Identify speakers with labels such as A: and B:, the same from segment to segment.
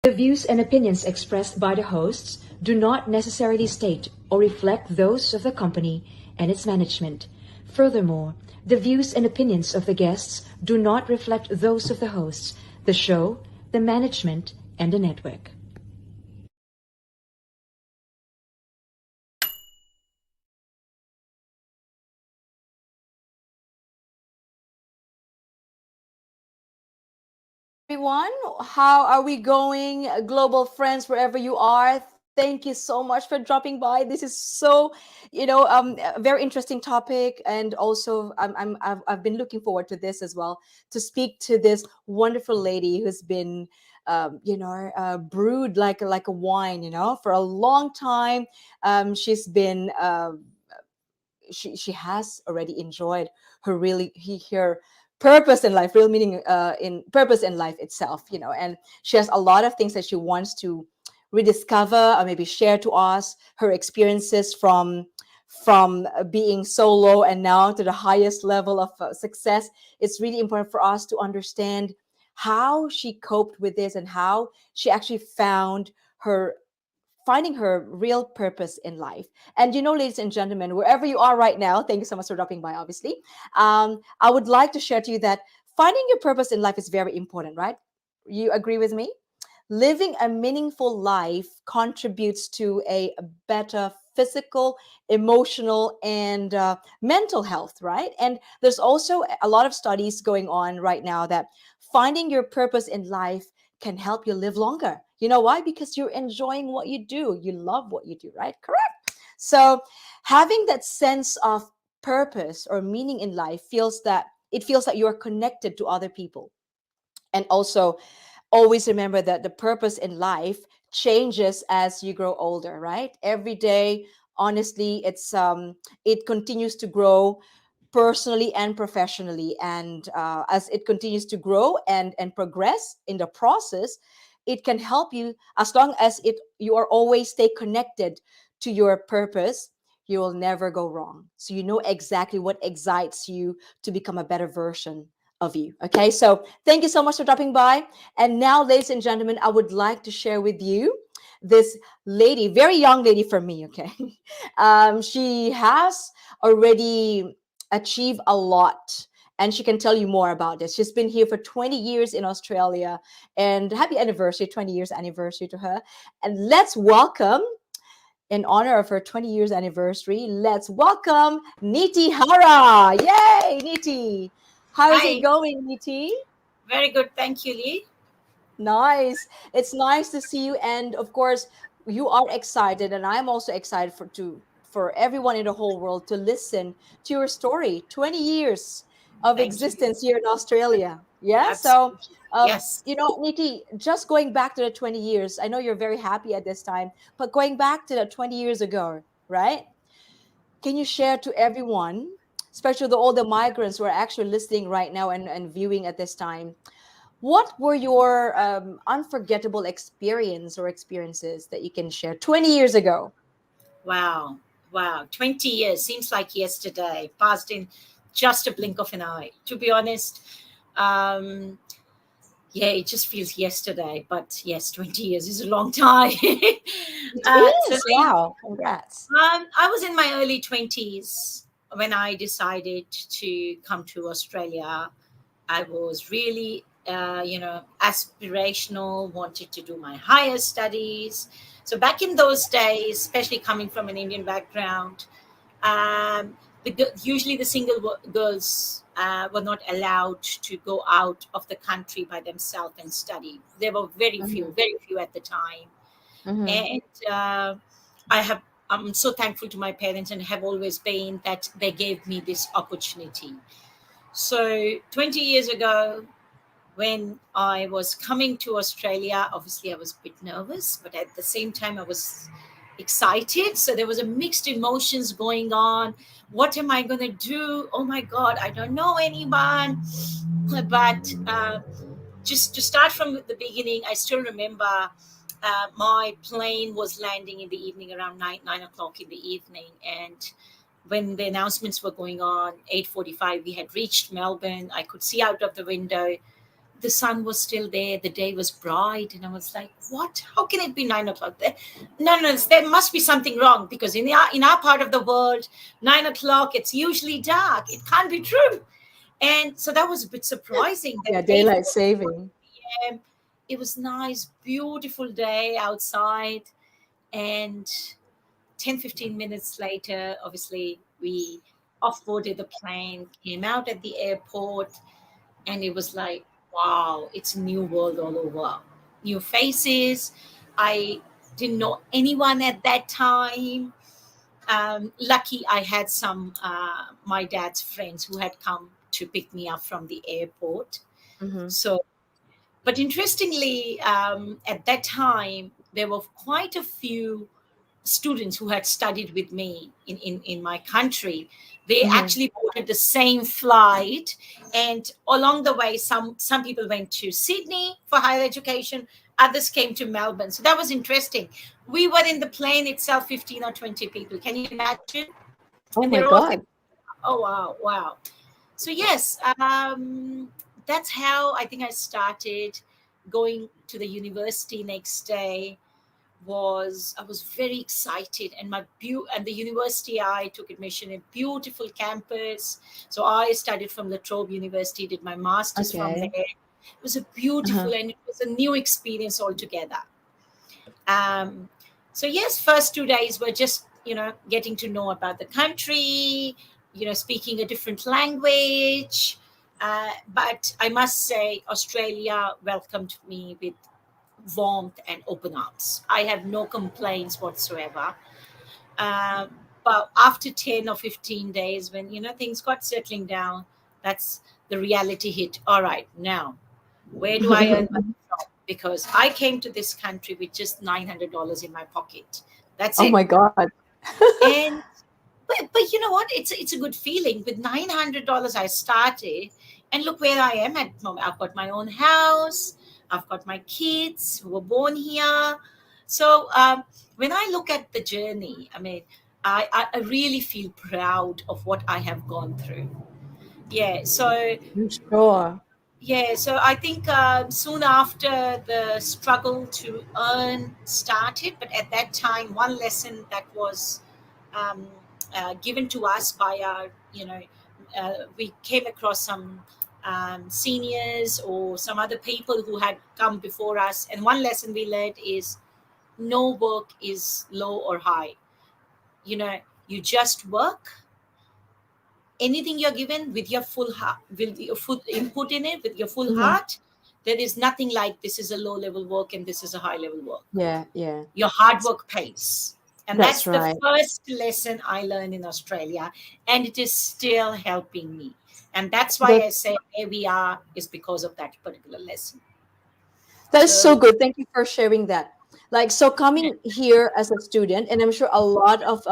A: The views and opinions expressed by the hosts do not necessarily state or reflect those of the company and its management. Furthermore, the views and opinions of the guests do not reflect those of the hosts, the show, the management, and the network.
B: Everyone, how are we going? Global friends, wherever you are, thank you so much for dropping by. This is so, a very interesting topic, and also I've been looking forward to this as well, to speak to this wonderful lady who's been brewed like a wine, for a long time. She's been she has already enjoyed her purpose in life, real meaning in purpose in life itself, and she has a lot of things that she wants to rediscover or maybe share to us, her experiences from being so low and now to the highest level of success. It's really important for us to understand how she coped with this and how she actually finding her real purpose in life. And ladies and gentlemen, wherever you are right now, thank you so much for dropping by, obviously. I would like to share to you that finding your purpose in life is very important, right? You agree with me? Living a meaningful life contributes to a better physical, emotional, and mental health, right? And there's also a lot of studies going on right now that finding your purpose in life can help you live longer. You know why? Because you're enjoying what you do. You love what you do, right? Correct. So having that sense of purpose or meaning in life feels that you're connected to other people. And also always remember that the purpose in life changes as you grow older, right? Every day, honestly, it continues to grow personally and professionally, and as it continues to grow and progress in the process, it can help you. As long as you are always stay connected to your purpose, you will never go wrong. So you know exactly what excites you to become a better version of you. Okay, so thank you so much for dropping by. And now, ladies and gentlemen, I would like to share with you this lady, very young lady for me. Okay, she has already achieved a lot, and she can tell you more about this. She's been here for 20 years in Australia, and happy anniversary, 20 years anniversary to her. And let's welcome, in honor of her 20 years anniversary, let's welcome Niti Hara. Yay, Niti. How is it
C: Hi,
B: going, Niti?
C: very good. Thank you, Lee.
B: Nice. It's nice to see you. And of course, you are excited, and I'm also excited for everyone in the whole world to listen to your story. 20 years of
C: Thank you.
B: existence here in Australia. Yeah. So,
C: Absolutely. Yes.
B: Niti, just going back to the 20 years, I know you're very happy at this time, but going back to the 20 years ago, right? Can you share to everyone, especially all the migrants who are actually listening right now and viewing at this time, what were your unforgettable experiences that you can share 20 years ago?
C: Wow. Wow. 20 years seems like yesterday, passed in just a blink of an eye. To be honest, um, yeah, it just feels yesterday. But yes, 20 years is a long time.
B: It
C: So
B: is. Wow. Congrats.
C: I was in my early 20s when I decided to come to Australia. I was really, aspirational, wanted to do my higher studies. So back in those days, especially coming from an Indian background, um, usually the girls were not allowed to go out of the country by themselves and study. There were
B: Mm-hmm.
C: very few at the time,
B: Mm-hmm.
C: and I have. I'm so thankful to my parents and have always been that they gave me this opportunity. So 20 years ago, when I was coming to Australia, obviously I was a bit nervous, but at the same time I was excited. So there was a mixed emotions going on. What am I going to do? Oh my God, I don't know anyone. But just to start from the beginning, I still remember my plane was landing in the evening around 9 o'clock in the evening, and when the announcements were going on, 8:45, we had reached Melbourne. I could see out of the window the sun was still there, the day was bright, and I was like, what? How can it be 9 o'clock there? No, there must be something wrong, because in our part of the world, 9 o'clock, it's usually dark. It can't be true. And so that was a bit surprising.
B: Yeah,
C: That day,
B: daylight saving.
C: it was nice, beautiful day outside. And 10-15 minutes later, obviously, we off-boarded the plane, came out at the airport, and it was like, wow, it's a new world all over. New faces. I didn't know anyone at that time. Lucky I had some my dad's friends who had come to pick me up from the airport.
B: Mm-hmm.
C: So, but interestingly, at that time, there were quite a few students who had studied with me in my country. They
B: Mm-hmm.
C: actually boarded the same flight, and along the way, some people went to Sydney for higher education, others came to Melbourne. So that was interesting. We were in the plane itself, 15 or 20 people, can you imagine?
B: Oh
C: And
B: my
C: they're all
B: God.
C: thinking, oh wow. So yes, that's how I think I started. Going to the university next day, I was very excited, and the university I took admission in, beautiful campus. So I studied from La Trobe University, did my master's from
B: Okay.
C: there. It was a beautiful, and it was a new experience altogether. So yes, first 2 days were just getting to know about the country, speaking a different language. But I must say, Australia welcomed me with warmth and open arms. I have no complaints whatsoever. Uh, but after 10 or 15 days, when things got settling down, that's the reality hit. All right, now where do I earn money from? Because I came to this country with just $900 in my pocket. That's
B: Oh
C: it.
B: my God.
C: And but you know what? It's a good feeling. With $900, I started, and look where I am at the moment. I've got my own house. I've got my kids who were born here. So when I look at the journey, I mean, I really feel proud of what I have gone through. Yeah. So
B: I'm sure.
C: yeah, so I think soon after, the struggle to earn started. But at that time, one lesson that was um, given to us by our, we came across some seniors or some other people who had come before us. And one lesson we learned is, no work is low or high. You just work. Anything you're given with your full heart, with your full input in it, with your full
B: Mhm.
C: heart. There is nothing like, this is a low level work and this is a high level work.
B: Yeah.
C: Your hard work pays. And
B: That's
C: that's the
B: right.
C: first lesson I learned in Australia. And it is still helping me. And that's why I
B: That
C: say where we are is because of that particular lesson.
B: that is so
C: So,
B: good. Thank you for sharing that. Like, so coming here as a student, and I'm sure a lot of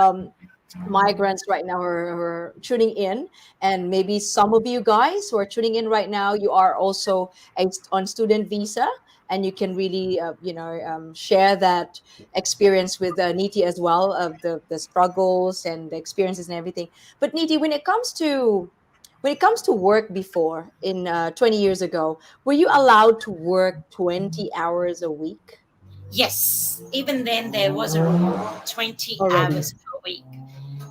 B: migrants right now are tuning in, and maybe some of you guys who are tuning in right now, you are also on student visa, and you can really share that experience with Niti as well, of the struggles and the experiences and everything. But Niti, when it comes to work before, in 20 years ago, were you allowed to work 20 hours a week
C: yes, even then there was a rule, 20
B: already?
C: hours per week.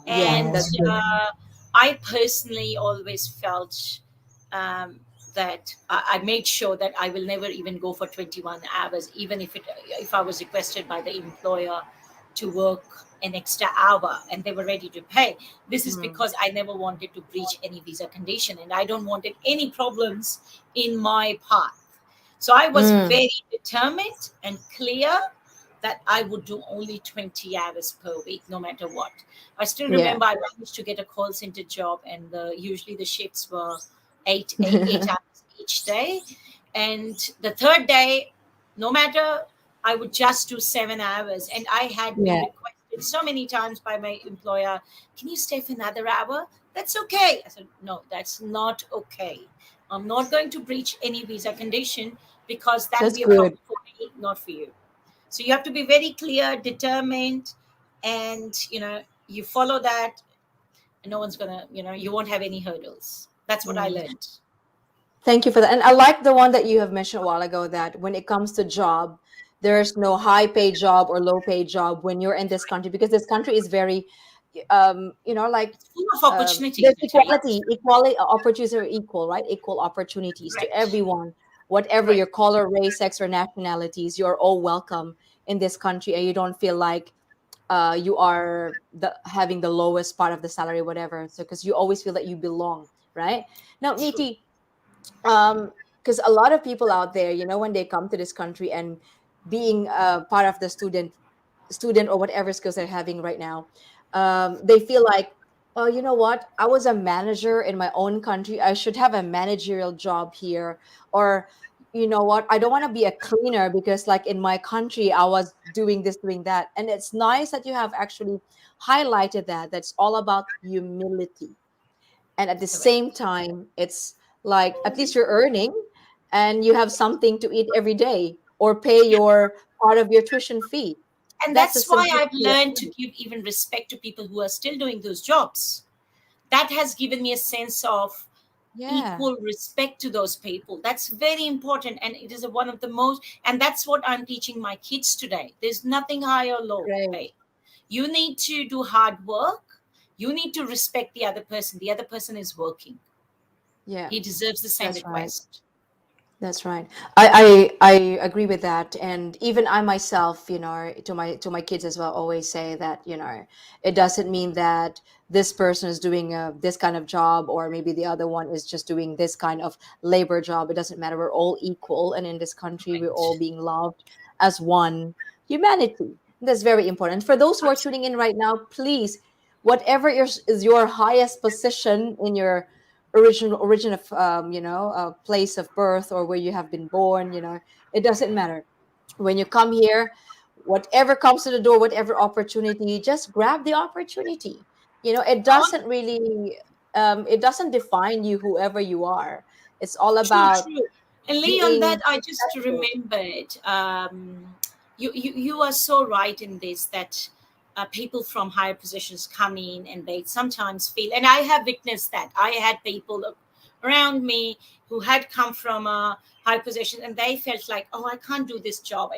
B: Yeah,
C: And
B: that's good.
C: I personally always felt that I made sure that I will never even go for 21 hours, even if I was requested by the employer to work an extra hour and they were ready to pay. This is
B: Mhm.
C: because I never wanted to breach any visa condition, and I don't wanted any problems in my path. So I was
B: Mm,
C: very determined and clear that I would do only 20 hours per week, no matter what. I still
B: yeah.
C: remember I managed to get a call center job, and usually the shifts were eight hours each day. And the third day, no matter, I would just do 7 hours. And I had been
B: Yeah.
C: requested so many times by my employer, can you stay for another hour? That's okay. I said, no, that's not okay. I'm not going to breach any visa condition, because that'll
B: That's
C: be a problem
B: good.
C: for me, not for you. So you have to be very clear, determined, and you follow that, and no one's gonna, you won't have any hurdles. That's what I
B: Mm.
C: learned.
B: Thank you for that. And I like the one that you have mentioned a while ago, that when it comes to job, there's no high paid job or low paid job when you're in this country, because this country is very, like,
C: It's full of opportunities,
B: there's
C: I tell you.
B: equality, equality, opportunities are equal, right? Equal opportunities to
C: Right,
B: everyone, whatever
C: right.
B: your color, race, sex, or nationalities, you're all welcome in this country, and you don't feel like you are having the lowest part of the salary, whatever. So, because you always feel that you belong, right? Now,
C: True.
B: Niti, because a lot of people out there, when they come to this country and being part of the student or whatever skills they're having right now, they feel like, oh, you know what, I was a manager in my own country, I should have a managerial job here. Or, you know what, I don't want to be a cleaner because, like, in my country I was doing this, doing that. And it's nice that you have actually highlighted that's all about humility. And at the
C: Correct.
B: same time, it's like, at least you're earning and you have something to eat every day, or pay
C: Yeah.
B: your part of your tuition fee.
C: And
B: That's the
C: that's why I've
B: simplicity of
C: learned to
B: life.
C: give even respect to people who are still doing those jobs. That has given me a sense of
B: Yeah,
C: equal respect to those people. That's very important. And it is one of the most, and that's what I'm teaching my kids today. There's nothing high or low
B: great.
C: pay. You need to do hard work. You need to respect the other person. The other person is working.
B: Yeah,
C: He deserves the same
B: that's right.
C: request.
B: That's right. I agree with that. And even I myself, to my kids as well, always say that, it doesn't mean that this person is doing this kind of job, or maybe the other one is just doing this kind of labor job. It doesn't matter. We're all equal. And in this country, we're all
C: Right.
B: being loved as one humanity. That's very important. For those who are tuning in right now, please, whatever is your highest position in your origin of, place of birth, or where you have been born, it doesn't matter. When you come here, whatever comes to the door, whatever opportunity, just grab the opportunity. It
C: On,
B: doesn't really, it doesn't define you, whoever you are. It's all
C: true,
B: about
C: true. And Lee, on that,
B: being
C: I just
B: successful.
C: remembered, you are so right in this, that people from higher positions come in and they sometimes feel, and I have witnessed that. I had people around me who had come from a high position and they felt like, oh, I can't do this job.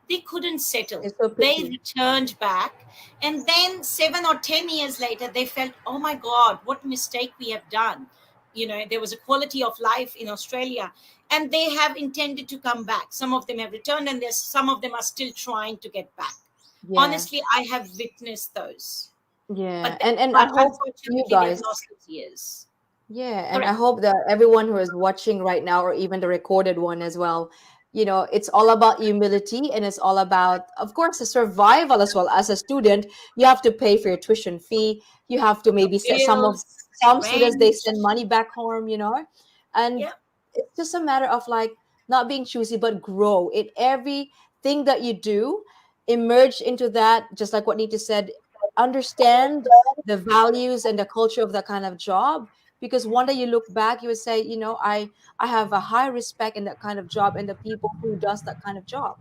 C: They couldn't settle.
B: It's so
C: They
B: pretty.
C: returned back. And then 7 or 10 years later, they felt, oh my God, what mistake we have done. There was a quality of life in Australia, and they have intended to come back. Some of them have returned, and there's some of them are still trying to get back.
B: Yeah,
C: Honestly, I have witnessed those,
B: yeah.
C: but
B: And I
C: but
B: hope you
C: unfortunately they've
B: guys,
C: lost those years.
B: yeah, and I
C: Correct.
B: hope that everyone who is watching right now, or even the recorded one as well, it's all about humility, and it's all about, of course, the survival as well. As a student, you have to pay for your tuition fee. You have to
C: Your
B: maybe set
C: bills,
B: some students, they
C: rent.
B: send money back home, and
C: Yeah,
B: it's just a matter of, like, not being choosy, but grow in everything that you do. Emerge into that, just like what Nita said. Understand the values and the culture of that kind of job, because one day you look back, you would say, I have a high respect in that kind of job, and the people who does that kind of job,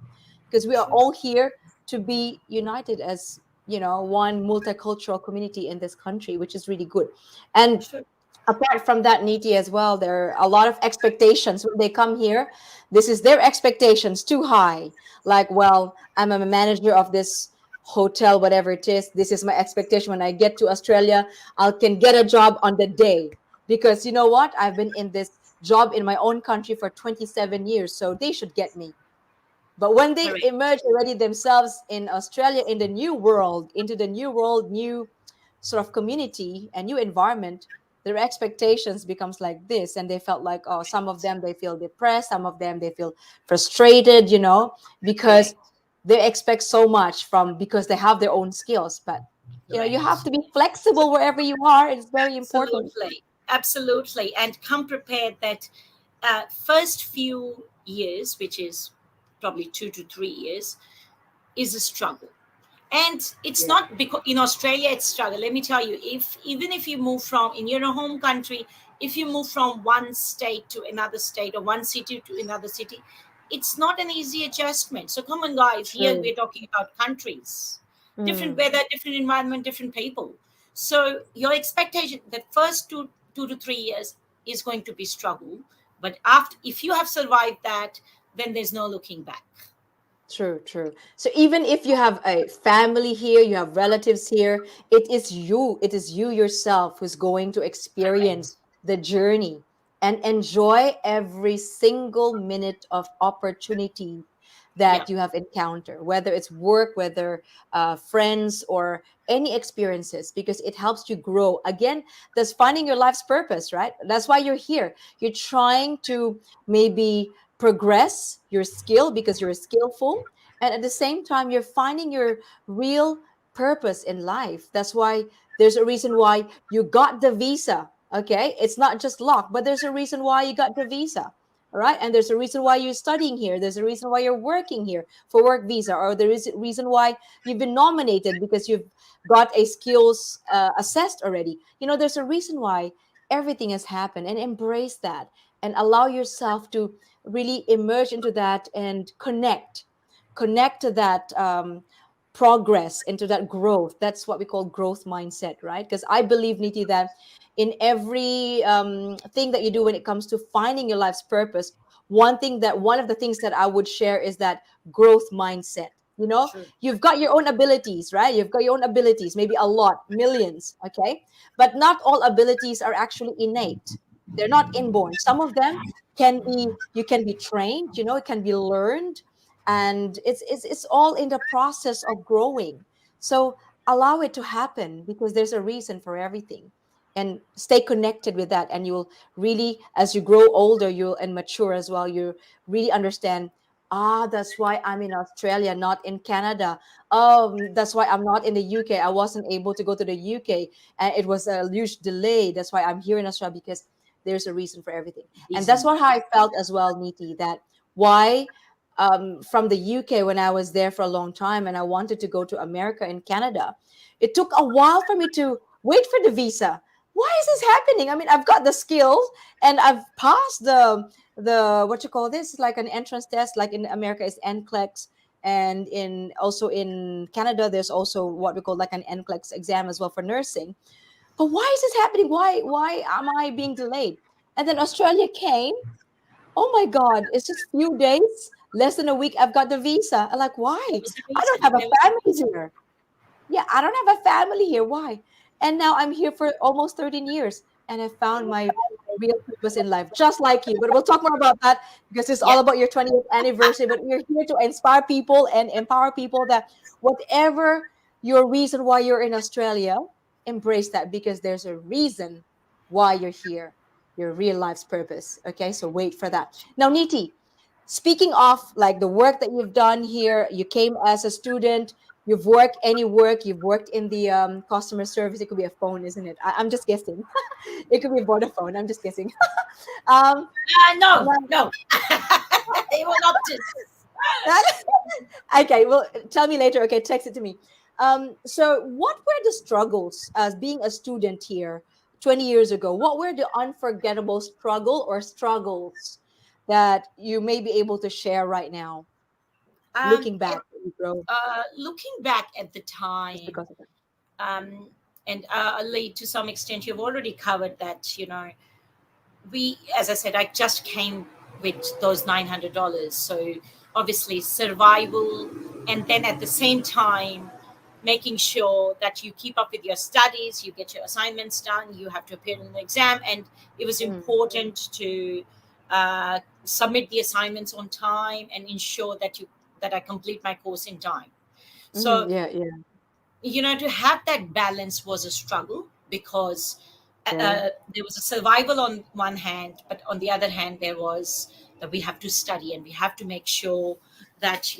B: because we are
C: true,
B: all here to be united as, one multicultural community in this country, which is really good. And
C: true.
B: apart from that, Niti, as well, there are a lot of expectations when they come here. This is their expectations too high. Like, well, I'm a manager of this hotel, whatever it is. This is my expectation. When I get to Australia, I can get a job on the day, because you know what, I've been in this job in my own country for 27 years, so they should get me. But when they
C: Correct.
B: emerge already themselves in Australia, in the new world, into the new world, new sort of community and new environment, their expectations becomes like this. And they felt like, oh, some of them, they feel depressed. Some of them, they feel frustrated, because
C: Correct.
B: they expect so much from, because they have their own skills. But, you have
C: Correct.
B: to be flexible wherever you are. It's very important.
C: Absolutely. Absolutely. And come prepared that first few years, which is probably 2 to 3 years, is a struggle. And it's
B: Yeah.
C: not because in Australia it's struggle. Let me tell you, if even if you move from in your home country, if you move from one state to another state, or one city to another city, it's not an easy adjustment. So come on, guys, here
B: True.
C: we're talking about countries, different
B: Mm.
C: weather, different environment, different people. So your expectation, the first 2 to 3 years is going to be struggle, But after, if you have survived that, then there's no looking back.
B: True, true. So even if you have a family here, you have relatives here, it is you yourself who's going to experience
C: Correct.
B: the journey and enjoy every single minute of opportunity
C: Yeah.
B: that you have encountered, whether it's work, whether friends, or any experiences, because it helps you grow. Again, that's finding your life's purpose, right? That's why you're here. You're trying to maybe progress your skill because you're skillful, and at the same time you're finding your real purpose in life. That's why there's a reason why you got the visa. Okay, it's not just luck, but there's a reason why you got the visa. All right, and there's a reason why you're studying here, there's a reason why you're working here for work visa, or there is a reason why you've been nominated because you've got a skills assessed already. There's a reason why everything has happened, and embrace that and allow yourself to really emerge into that and connect to that progress, into that growth. That's what we call growth mindset, right? Because I believe, Niti, that in every thing that you do when it comes to finding your life's purpose, one of the things that I would share is that growth mindset.
C: True.
B: You've got your own abilities, right? You've got your own abilities, maybe a lot, millions, okay? But not all abilities are actually innate. They're not inborn. Some of them you can be trained, it can be learned, and it's all in the process of growing. So allow it to happen, because there's a reason for everything, and stay connected with that, and you'll really, as you grow older, you'll and mature as well, you really understand, that's why I'm in Australia, not in Canada. That's why I'm not in the UK. I wasn't able to go to the UK, and it was a huge delay. That's why I'm here in Australia, because there's a reason for everything. And that's
C: Reason.
B: what how I felt as well, Niti, that why from the UK, when I was there for a long time and I wanted to go to America and Canada, it took a while for me to wait for the visa. Why is this happening? I mean, I've got the skills and I've passed the what you call this, like an entrance test, like in America is NCLEX, and in Canada there's also what we call like an NCLEX exam as well for nursing. But why is this happening? Why am I being delayed? And then Australia came. Oh my God, it's just few days, less than a week, I've got the visa. I'm like, why?
C: There was a
B: I don't
C: reason.
B: have a
C: There was a
B: family
C: reason.
B: here. Yeah, I don't have a family here. Why? And now I'm here for almost 13 years, and I found my real purpose in life, just like you. But we'll talk more about that, because it's
C: Yeah.
B: all about your 20th anniversary. But we're here to inspire people and empower people that whatever your reason why you're in Australia, embrace that, because there's a reason why you're here, your real life's purpose. Okay, so wait for that. Now, Niti, speaking of like the work that you've done here, you came as a student. You've worked any work. You've worked in the customer service. It could be a phone, isn't it? I'm just guessing. It could be a Vodafone. I'm just guessing. um,
C: No,
B: now-
C: no. They were not just.
B: okay, well, tell me later. Okay, text it to me. So what were the struggles as being a student here 20 years ago? What were the unforgettable struggles that you may be able to share right now, looking back
C: At,
B: when you grow,
C: looking back at the
B: just
C: time,
B: because of it?
C: um, and Lee, to some extent, you've already covered that. As I said, I just came with those $900. So obviously survival, and then at the same time, making sure that you keep up with your studies, you get your assignments done, you have to appear in an exam, and it was
B: Mm,
C: important to submit the assignments on time and ensure that I complete my course in time. So
B: yeah, yeah,
C: to have that balance was a struggle, because
B: yeah.
C: there was a survival on one hand, but on the other hand there was that we have to study and we have to make sure that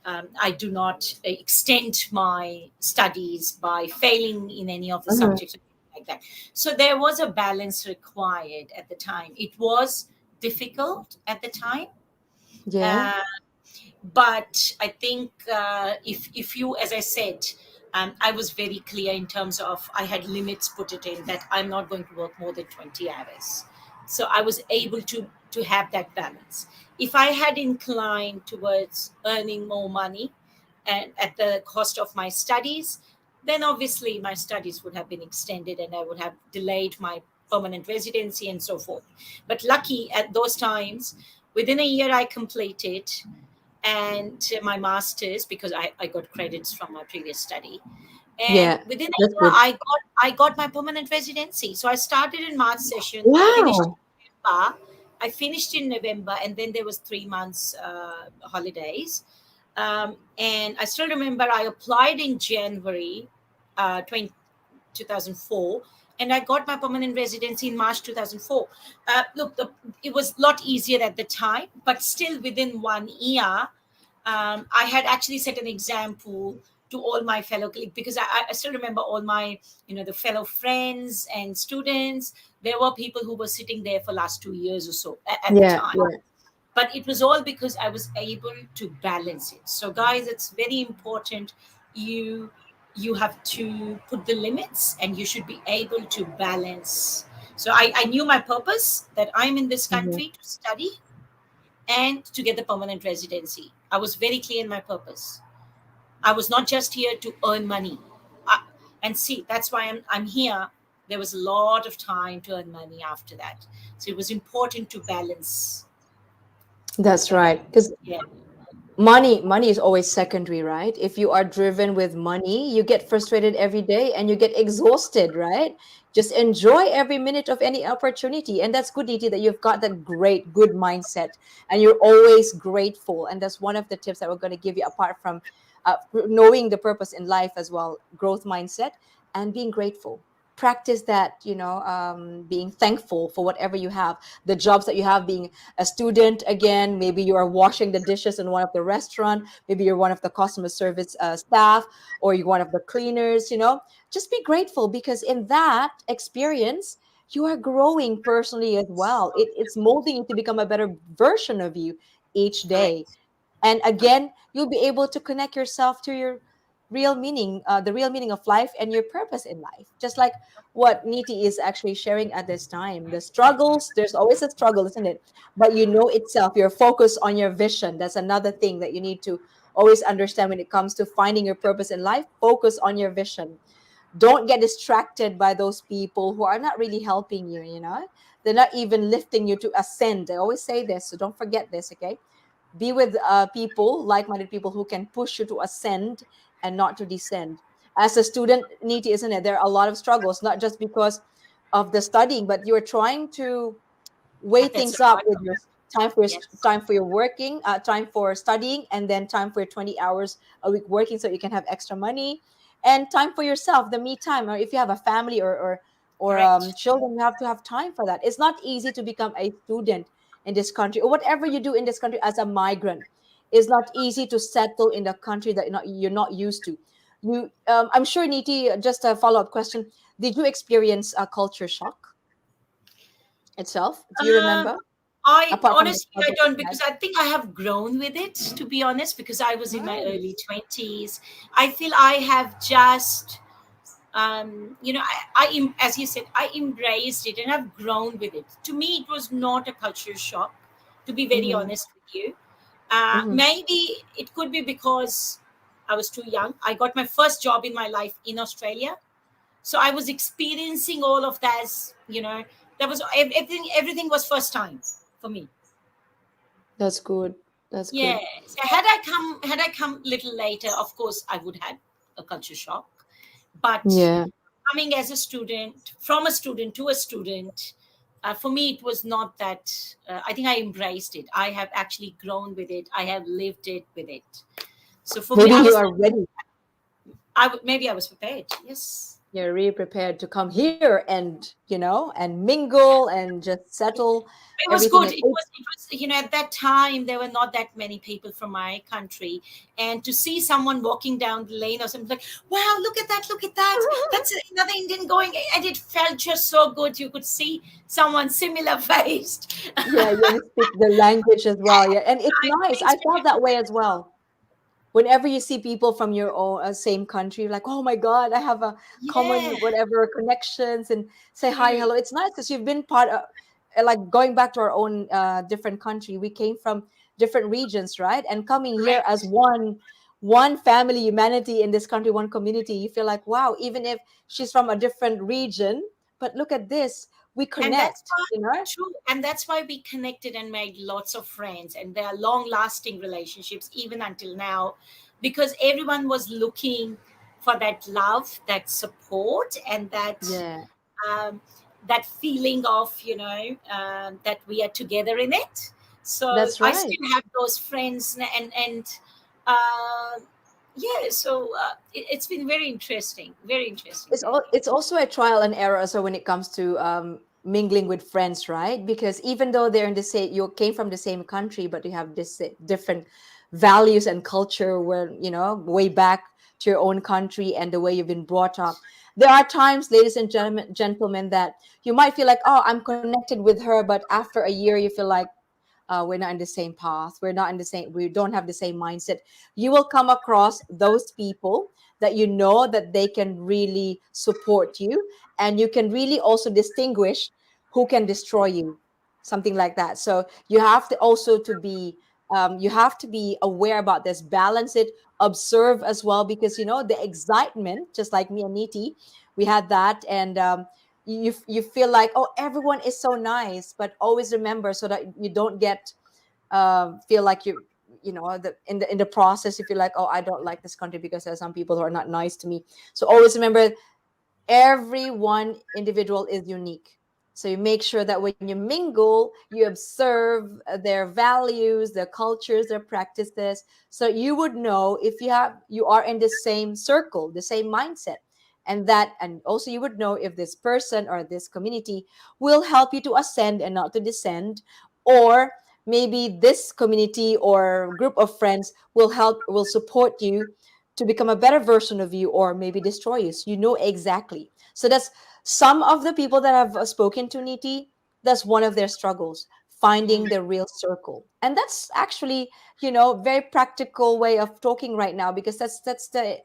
C: I do not extend my studies by failing in any of the
B: Mhm.
C: subjects like that. So there was a balance required at the time. It was difficult at the time.
B: Yeah.
C: uh, but I think if you, as I said, I was very clear in terms of I had limits put it in that I'm not going to work more than 20 hours. So I was able to have that balance. If I had inclined towards earning more money and at the cost of my studies, then obviously my studies would have been extended and I would have delayed my permanent residency and so forth. But lucky at those times, within a year I completed and my master's, because I got credits from my previous study. And
B: Yeah,
C: within a
B: that's
C: year,
B: good.
C: I got my permanent residency. So I started in March session.
B: Wow.
C: I finished in November, and then there was 3 months holidays. And I still remember I applied in January 20, 2004, and I got my permanent residency in March 2004. Look, it was a lot easier at the time, but still within 1 year, I had actually set an example to all my fellow colleagues, because I still remember all my, the fellow friends and students. There were people who were sitting there for last 2 years or so at the
B: Yeah,
C: time.
B: yeah,
C: But it was all because I was able to balance it. So guys, it's very important. You you have to put the limits, and you should be able to balance. So I knew my purpose, that I'm in this
B: mhm,
C: country to study and to get the permanent residency. I was very clear in my purpose. I was not just here to earn money. I, and see, that's why I'm here. There was a lot of time to earn money after that. So it was important to balance.
B: that's
C: So
B: right. Because
C: yeah,
B: money is always secondary, right? If you are driven with money, you get frustrated every day and you get exhausted, right? Just enjoy every minute of any opportunity. And that's good, Niti, that you've got that great, good mindset and you're always grateful. And that's one of the tips that we're going to give you, apart from knowing the purpose in life as well, growth mindset and being grateful. Practice that, being thankful for whatever you have, the jobs that you have, being a student. Again, maybe you are washing the dishes in one of the restaurant, maybe you're one of the customer service staff, or you're one of the cleaners. Just be grateful, because in that experience you are growing personally as well. It's molding you to become a better version of you each day.
C: correct.
B: And again, you'll be able to connect yourself to your real meaning, the real meaning of life and your purpose in life, just like what Niti is actually sharing at this time. The struggles, there's always a struggle, isn't it? But you know itself, you're focused on your vision. That's another thing that you need to always understand when it comes to finding your purpose in life. Focus on your vision. Don't get distracted by those people who are not really helping you. They're not even lifting you to ascend. I always say this, so don't forget this, okay? Be with people, like-minded people, who can push you to ascend and not to descend. As a student, Niti, isn't it, there are a lot of struggles, not just because of the studying, but you're trying to weigh
C: That's a
B: things up
C: part
B: with
C: of
B: your
C: it. Yes.
B: time for your working, time for studying, and then time for your 20 hours a week working so you can have extra money, and time for yourself, the me time. Or if you have a family, or
C: Correct.
B: children, you have to have time for that. It's not easy to become a student in this country, or whatever you do in this country as a migrant. It's not easy to settle in a country that you're not used to. I'm sure, Niti, just a follow-up question, did you experience a culture shock itself? Do you
C: Um,
B: remember,
C: I
B: apart from the
C: honestly I
B: struggle that
C: don't,
B: you had?
C: because I think I have grown with it, to be honest, because I was in my early
B: Nice.
C: 20s. I feel I have just as you said, I embraced it and I've grown with it. To me, it was not a culture shock, to be very
B: Mm-hmm.
C: honest with you.
B: Mm-hmm.
C: Maybe it could be because I was too young. I got my first job in my life in Australia, so I was experiencing all of that. That was everything was first time for me.
B: That's good. That's good.
C: Yes. Had I come little later, of course I would have a culture shock. But
B: Yeah.
C: coming as a student, from a student to a student, for me it was not that. I think I embraced it. I have actually grown with it. I have lived it with it. So for me,
B: Maybe
C: I
B: you
C: was
B: are ready.
C: maybe I was prepared. Yes.
B: You're really prepared to come here and mingle and just settle
C: It was
B: everything.
C: good.
B: And
C: It was, at that time, there were not that many people from my country. And to see someone walking down the lane or something, like, wow, look at that. That's another Indian going. And it felt just so good. You could see someone similar faced.
B: yeah, you speak the language as well. Yeah, and it's nice. I felt that way as well. Whenever you see people from your own same country, like, oh my god, I have a common
C: Yeah,
B: whatever connections, and say hi,
C: true.
B: hello. It's nice because you've been part of, like, going back to our own different country. We came from different regions, right? And coming here as
C: Correct.
B: one family, humanity in this country, one community, you feel like, wow, even if she's from a different region, but look at this, we
C: And that's
B: connect,
C: why,
B: you know.
C: true, and that's why we connected and made lots of friends, and there are long lasting relationships even until now, because everyone was looking for that love, that support, and
B: Yeah,
C: um, that feeling of, that we are together in it. So
B: that's
C: I
B: right.
C: still have those friends, and uh, yeah, so it's been very interesting, very interesting, really.
B: It's also a trial and error. So when it comes to mingling with friends, right? Because even though they're in the same, you came from the same country, but you have this different values and culture, where way back to your own country and the way you've been brought up. There are times, ladies and gentlemen, that you might feel like, oh, I'm connected with her, but after a year, you feel like, we're not in the same path, we're not in the same, we don't have the same mindset. You will come across those people that you know that they can really support you, and you can really also distinguish who can destroy you, something like that. So you have to also to be, you have to be aware about this, balance it, observe as well, because the excitement, just like me and Niti, we had that. And you feel like, oh, everyone is so nice, but always remember, so that you don't get feel like in the process, you feel like, oh, I don't like this country because there are some people who are not nice to me. So always remember, every one individual is unique. So you make sure that when you mingle, you observe their values, their cultures, their practices, so you would know if you are in the same circle, the same mindset. And also you would know if this person or this community will help you to ascend and not to descend, or maybe this community or group of friends will support you to become a better version of you, or maybe destroy you. So you know exactly. So that's some of the people that I've spoken to, Niti. That's one of their struggles, finding
C: Mm,
B: the real circle. And that's actually, very practical way of talking right now, because that's the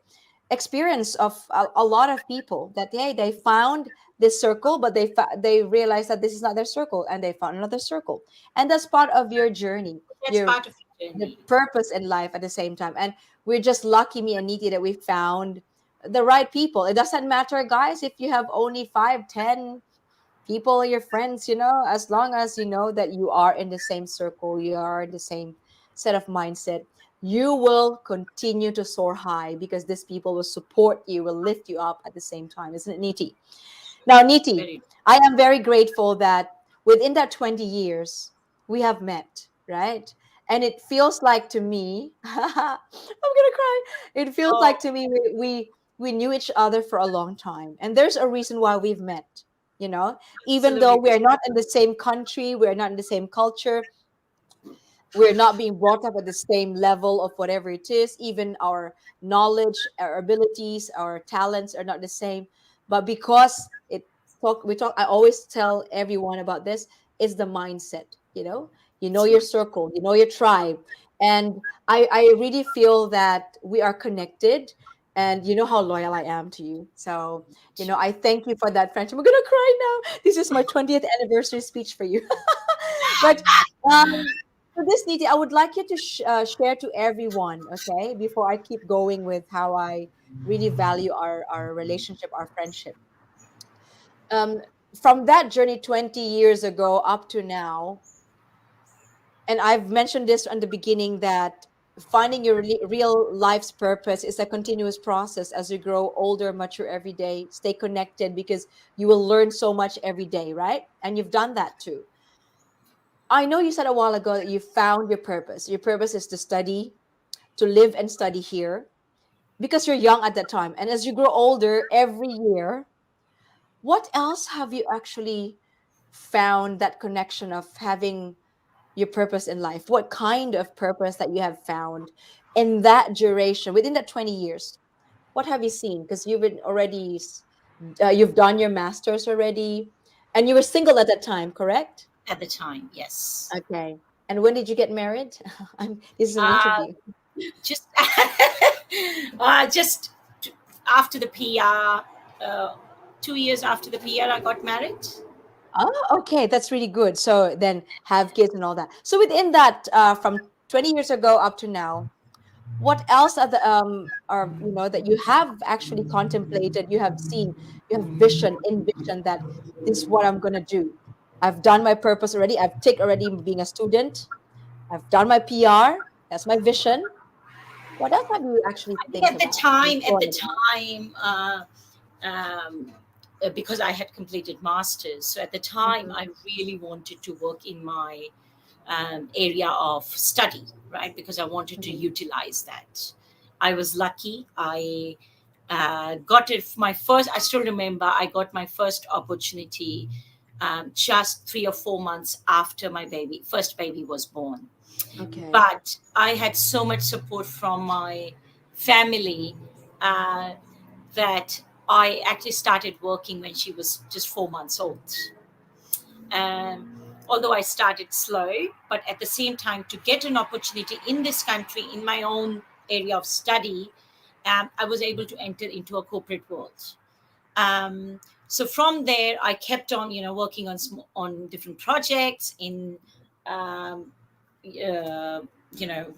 B: experience of a lot of people, that hey, they found this circle, but they realized that this is not their circle, and they found another circle. And that's part of your journey,
C: that's
B: your
C: part of the
B: the
C: journey.
B: purpose in life at the same time. And we're just lucky, me and Niti, that we found the right people. It doesn't matter, guys, if you have only 5, 10 people, your friends, as long as you know that you are in the same circle, you are in the same set of mindset, you will continue to soar high, because these people will support you, will lift you up at the same time. Isn't it, Niti? Now, Niti,
C: Very.
B: I am very grateful that within that 20 years, we have met, right? And it feels like to me, I'm going to cry. It feels like
C: Oh,
B: to me, we knew each other for a long time. And there's a reason why we've met, even though
C: absolutely.
B: we are not in the same country, we're not in the same culture, we're not being brought up at the same level of whatever it is, even our knowledge, our abilities, our talents are not the same. But because I always tell everyone about this, is the mindset. You know your circle, you know your tribe. And I really feel that we are connected, and you know how loyal I am to you. So I thank you for that friendship. I'm gonna cry now. This is my 20th anniversary speech for you. But for this, Niti, I would like you to share to everyone, okay, before I keep going with how I really value our relationship, our friendship. Um, from that journey 20 years ago up to now, and I've mentioned this in the beginning, that finding your real life's purpose is a continuous process as you grow older, mature every day, stay connected, because you will learn so much every day, right? And you've done that too. I know you said a while ago that you found your purpose. Your purpose is to study, to live and study here, because you're young at that time. And as you grow older every year, what else have you actually found that connection of having your purpose in life? What kind of purpose that you have found in that duration, within that 20 years? What have you seen? Because you've been already, you've done your master's already, and you were single at that time, correct?
C: At the time, yes.
B: Okay. And when did you get married? This is an
C: Uh,
B: interview.
C: just just after the PR, 2 years after the PR, I got married.
B: Oh, okay, that's really good. So then have kids and all that. So within that, from 20 years ago up to now, what else are the that you have actually contemplated, you have seen, you have envision that this is what I'm gonna do. I've done my purpose already. I've ticked already being a student. I've done my PR. That's my vision. What else have you actually
C: I think
B: think about and
C: at the
B: thought about?
C: time, um, because I had completed masters, so at the time
B: Mhm,
C: I really wanted to work in my area of study, right? Because I wanted to
B: mhm.
C: utilize that. I was lucky. I got it. My first. I still remember. I got my first opportunity just 3 or 4 months after my first baby was born.
B: Okay.
C: But I had so much support from my family uh, that I actually started working when she was just 4 months old. Although I started slow, but at the same time, to get an opportunity in this country, in my own area of study, I was able to enter into a corporate world. So from there, I kept on, working on on different projects in, um,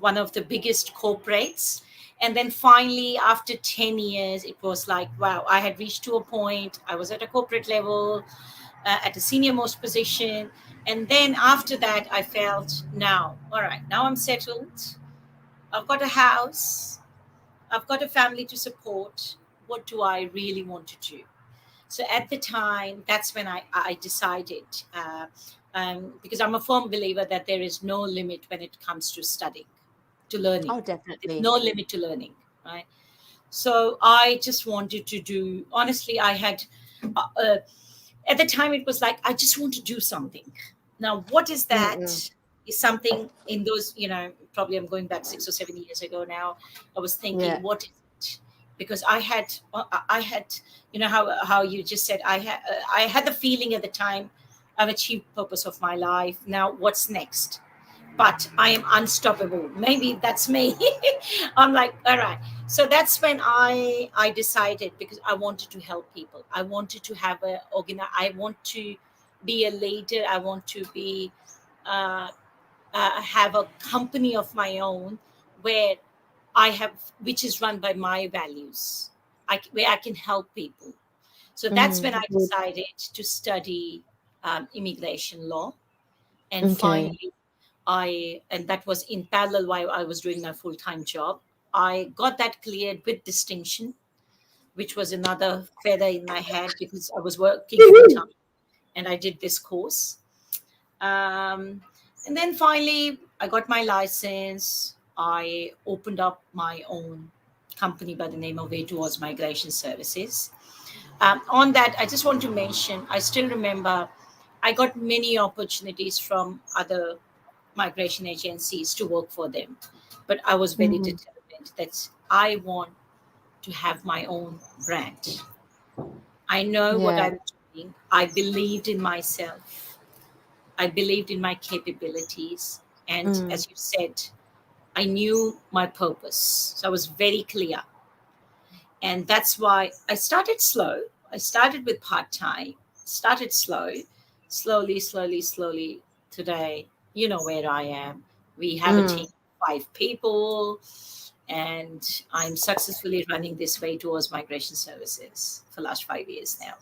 C: one of the biggest corporates. And then finally, after 10 years, it was like, wow, I had reached to a point. I was at a corporate level, at a senior most position. And then after that, I felt, now, all right, now I'm settled. I've got a house. I've got a family to support. What do I really want to do? So at the time, that's when I decided, because I'm a firm believer that there is no limit when it comes to studying, to learning.
B: Oh,
C: There's
B: definitely.
C: no limit to learning, right? So I just wanted to do, honestly, I had, uh, at the time, it was like, I just want to do something. Now, what is
B: Mm-mm.
C: that? Is something in those, probably I'm going back 6 or 7 years ago now. I was thinking,
B: Yeah.
C: what is it? Because I had, how you just said, I had the feeling at the time I've achieved purpose of my life. Now, what's next? But I am unstoppable. Maybe that's me. I'm like, all right. So that's when I decided, because I wanted to help people. I wanted to have I want to be a leader. I want to be uh, have a company of my own where which is run by my values. Where I can help people. So that's when
B: Mm-hmm.
C: I decided to study immigration law, and
B: Okay.
C: finally and that was in parallel while I was doing my full-time job. I got that cleared with distinction, which was another feather in my head because I was working full-time and I did this course. um, and then finally I got my license. I opened up my own company by the name of way towards migration services. On that, I just want to mention, I still remember I got many opportunities from other migration agencies to work for them. But I was very
B: Mm-hmm.
C: determined that I want to have my own brand. I know what
B: Yeah.
C: I'm doing. I believed in myself. I believed in my capabilities. And
B: Mm.
C: as you said, I knew my purpose. So I was very clear. And that's why I started slow. I started with part time, started slow, slowly, slowly, slowly. Today, you know where I am. We have a team
B: Mm.
C: of 5 people, and I'm successfully running this way towards migration services for the last 5 years now.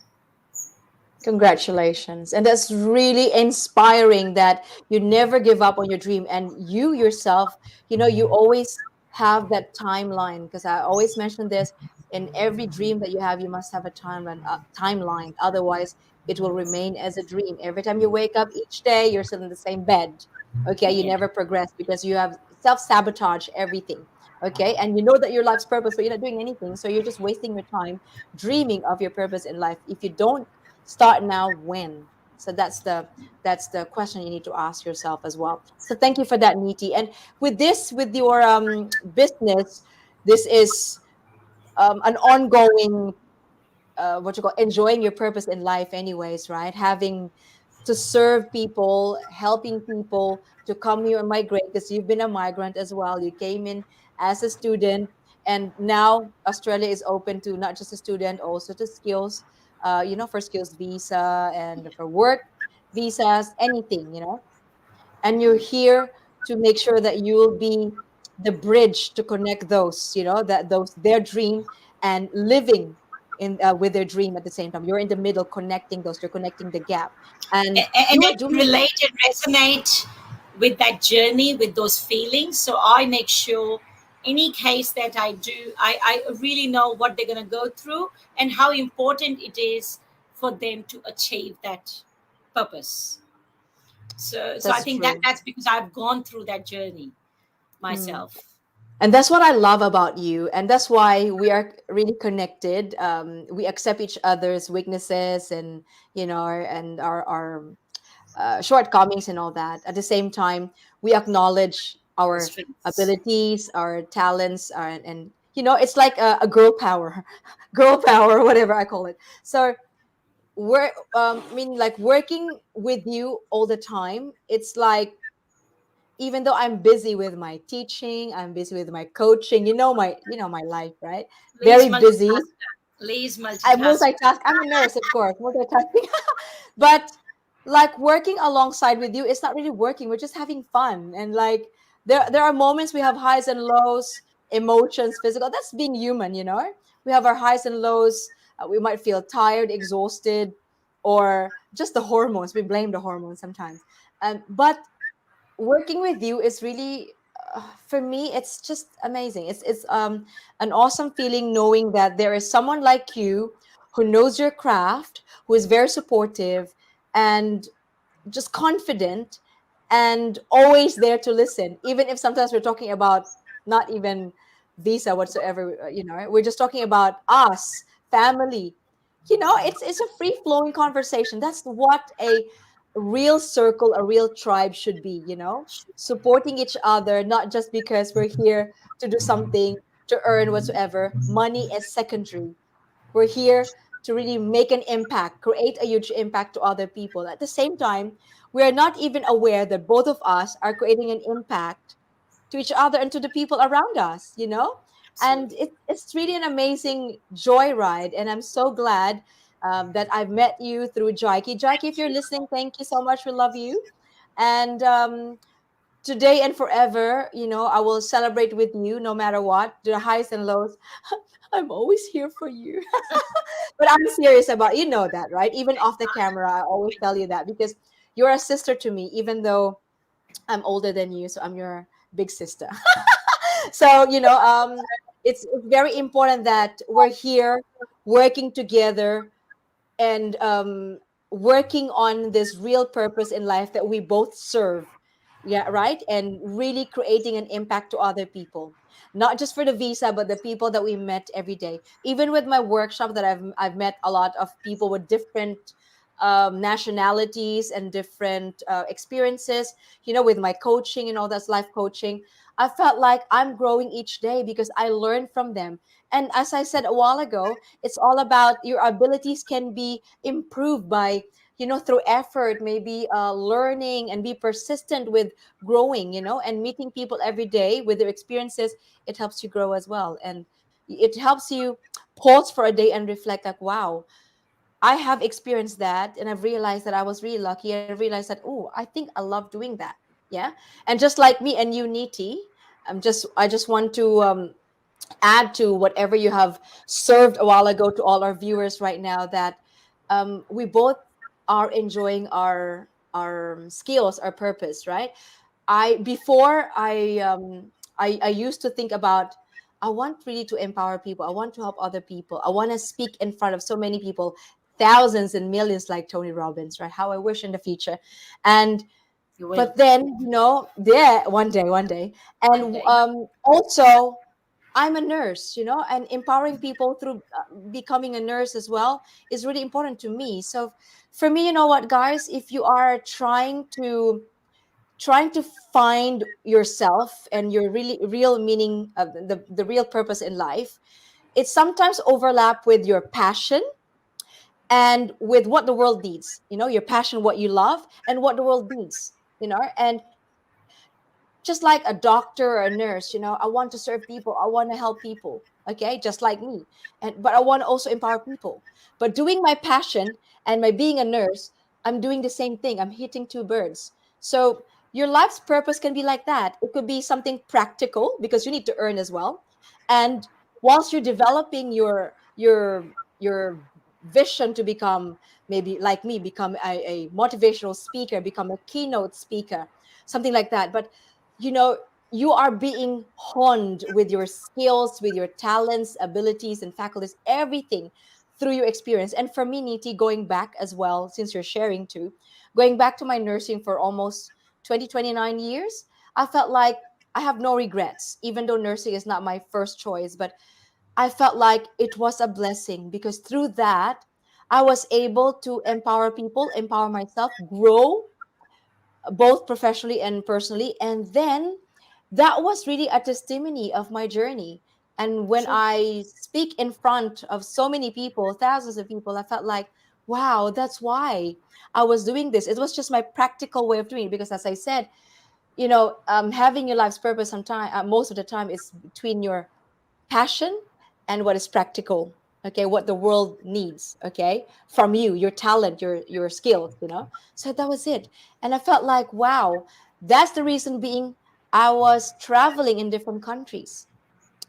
B: Congratulations. And that's really inspiring that you never give up on your dream. And you yourself, you always have that timeline. Because I always mention this, in every dream that you have, you must have a timeline. Otherwise, it will remain as a dream. Every time you wake up each day, you're still in the same bed. Okay. You
C: Yeah.
B: never progress because you have self sabotage everything. Okay. And you know that your life's purpose, but you're not doing anything. So you're just wasting your time dreaming of your purpose in life. If you don't start now, when? So that's the question you need to ask yourself as well. So thank you for that, Niti. And with your business, this is an ongoing, what you call, enjoying your purpose in life anyways, right? Having to serve people, helping people to come here and migrate, because you've been a migrant as well. You came in as a student, and now Australia is open to not just a student, also to skills, for skills visa and for work visas, anything. And you're here to make sure that you will be the bridge to connect those, that those their dream and living in with their dream at the same time. You're in the middle, connecting those. You're connecting the gap, and
C: And
B: you're
C: I can
B: doing it.
C: relate and resonate with that journey, with those feelings. So I make sure any case that I do, I really know what they're going to go through and how important it is for them to achieve that purpose. So I
B: That's
C: think that
B: true.
C: that's because I've gone through that journey
B: Mm.
C: myself.
B: And that's what I love about you, and that's why we are really connected. We accept each other's weaknesses, and and our shortcomings and all that. At the same time, we acknowledge
C: The
B: our
C: strengths.
B: abilities, our talents, and it's like a girl power, girl power, whatever I call it. So we're, I mean, like working with you all the time. It's like, even though I'm busy with my teaching, I'm busy with my coaching. My life, right?
C: Lee's
B: Very busy.
C: multitasker. Lee's
B: I
C: multitasker.
B: multitask. I'm a nurse, of course, multitasking. But like working alongside with you, it's not really working. We're just having fun, and like there are moments we have highs and lows, emotions, physical. That's being human, We have our highs and lows. We might feel tired, exhausted, or just the hormones. We blame the hormones sometimes. But working with you is really, for me, it's just amazing. It's an awesome feeling knowing that there is someone like you who knows your craft, who is very supportive and just confident, and always there to listen, even if sometimes we're talking about not even visa whatsoever. We're just talking about us, family. It's a free flowing conversation. That's what a real circle, a real tribe should be. Supporting each other, not just because we're here to do something, to earn whatsoever. Money is secondary. We're here to really make an impact, create a huge impact to other people. At the same time, we are not even aware that both of us are creating an impact to each other and to the people around us. And
C: Absolutely.
B: it's really an amazing joyride. And I'm so glad that I've met you through Jaiki. Jaiki, if you're listening, thank you so much. We love you. And today and forever, I will celebrate with you no matter what, the highs and lows. I'm always here for you. But I'm serious about, that, right? Even off the camera, I always tell you that because you're a sister to me, even though I'm older than you, so I'm your big sister. So it's very important that we're here working together, and working on this real purpose in life that we both serve. Yeah, right. And really creating an impact to other people, not just for the visa, but the people that we met every day. Even with my workshop, that I've met a lot of people with different nationalities and different experiences. With my coaching and all that's life coaching, I felt like I'm growing each day because I learn from them. And as I said a while ago, it's all about your abilities can be improved by, through effort, maybe learning, and be persistent with growing, and meeting people every day with their experiences. It helps you grow as well. And it helps you pause for a day and reflect, like, wow, I have experienced that, and I've realized that I was really lucky. I realized that, oh, I think I love doing that. Yeah. And just like me and you, Niti, I just want to add to whatever you have served a while ago to all our viewers right now, that we both are enjoying our skills, our purpose, right? I before I used to think about, I want really to empower people. I want to help other people. I want to speak in front of so many people, thousands and millions, like Tony Robbins, right? How I wish in the future. And
C: You will
B: but then, yeah, one day.
C: one
B: And
C: day.
B: also, I'm a nurse, and empowering people through becoming a nurse as well is really important to me. So for me, you know what, guys, if you are trying to find yourself and your really real meaning of the real purpose in life, it sometimes overlap with your passion and with what the world needs. Your passion, what you love, and what the world needs. And just like a doctor or a nurse, I want to serve people, I want to help people, okay, just like me. But I want to also empower people. But doing my passion and my being a nurse, I'm doing the same thing. I'm hitting two birds. So your life's purpose can be like that. It could be something practical because you need to earn as well. And whilst you're developing your vision to become, maybe like me, become a motivational speaker, become a keynote speaker, something like that. But you know, you are being honed with your skills, with your talents, abilities, and faculties, everything through your experience. And for me, Niti, going back as well, since you're sharing too, going back to my nursing for almost 29 years, I felt like I have no regrets, even though nursing is not my first choice. But I felt like it was a blessing because through that, I was able to empower people, empower myself, grow both professionally and personally. And then that was really a testimony of my journey. And when
C: True.
B: I speak in front of so many people, thousands of people, I felt like, wow, that's why I was doing this. It was just my practical way of doing it. Because as I said, having your life's purpose sometime, most of the time, is between your passion and what is practical, okay, what the world needs, okay, from you, your talent, your skills, so that was it. And I felt like, wow, that's the reason being I was traveling in different countries.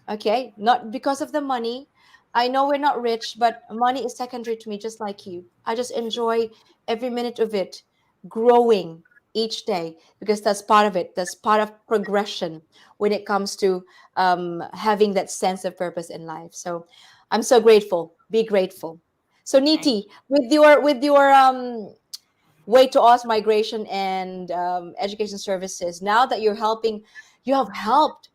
B: Okay, not because of the money. I know we're not rich, but money is secondary to me, just like you. I just enjoy every minute of it, growing each day, because that's part of it. That's part of progression when it comes to having that sense of purpose in life. So I'm so grateful. Be grateful. So
C: Thank
B: Niti, with your way to us migration and education services, now that you have helped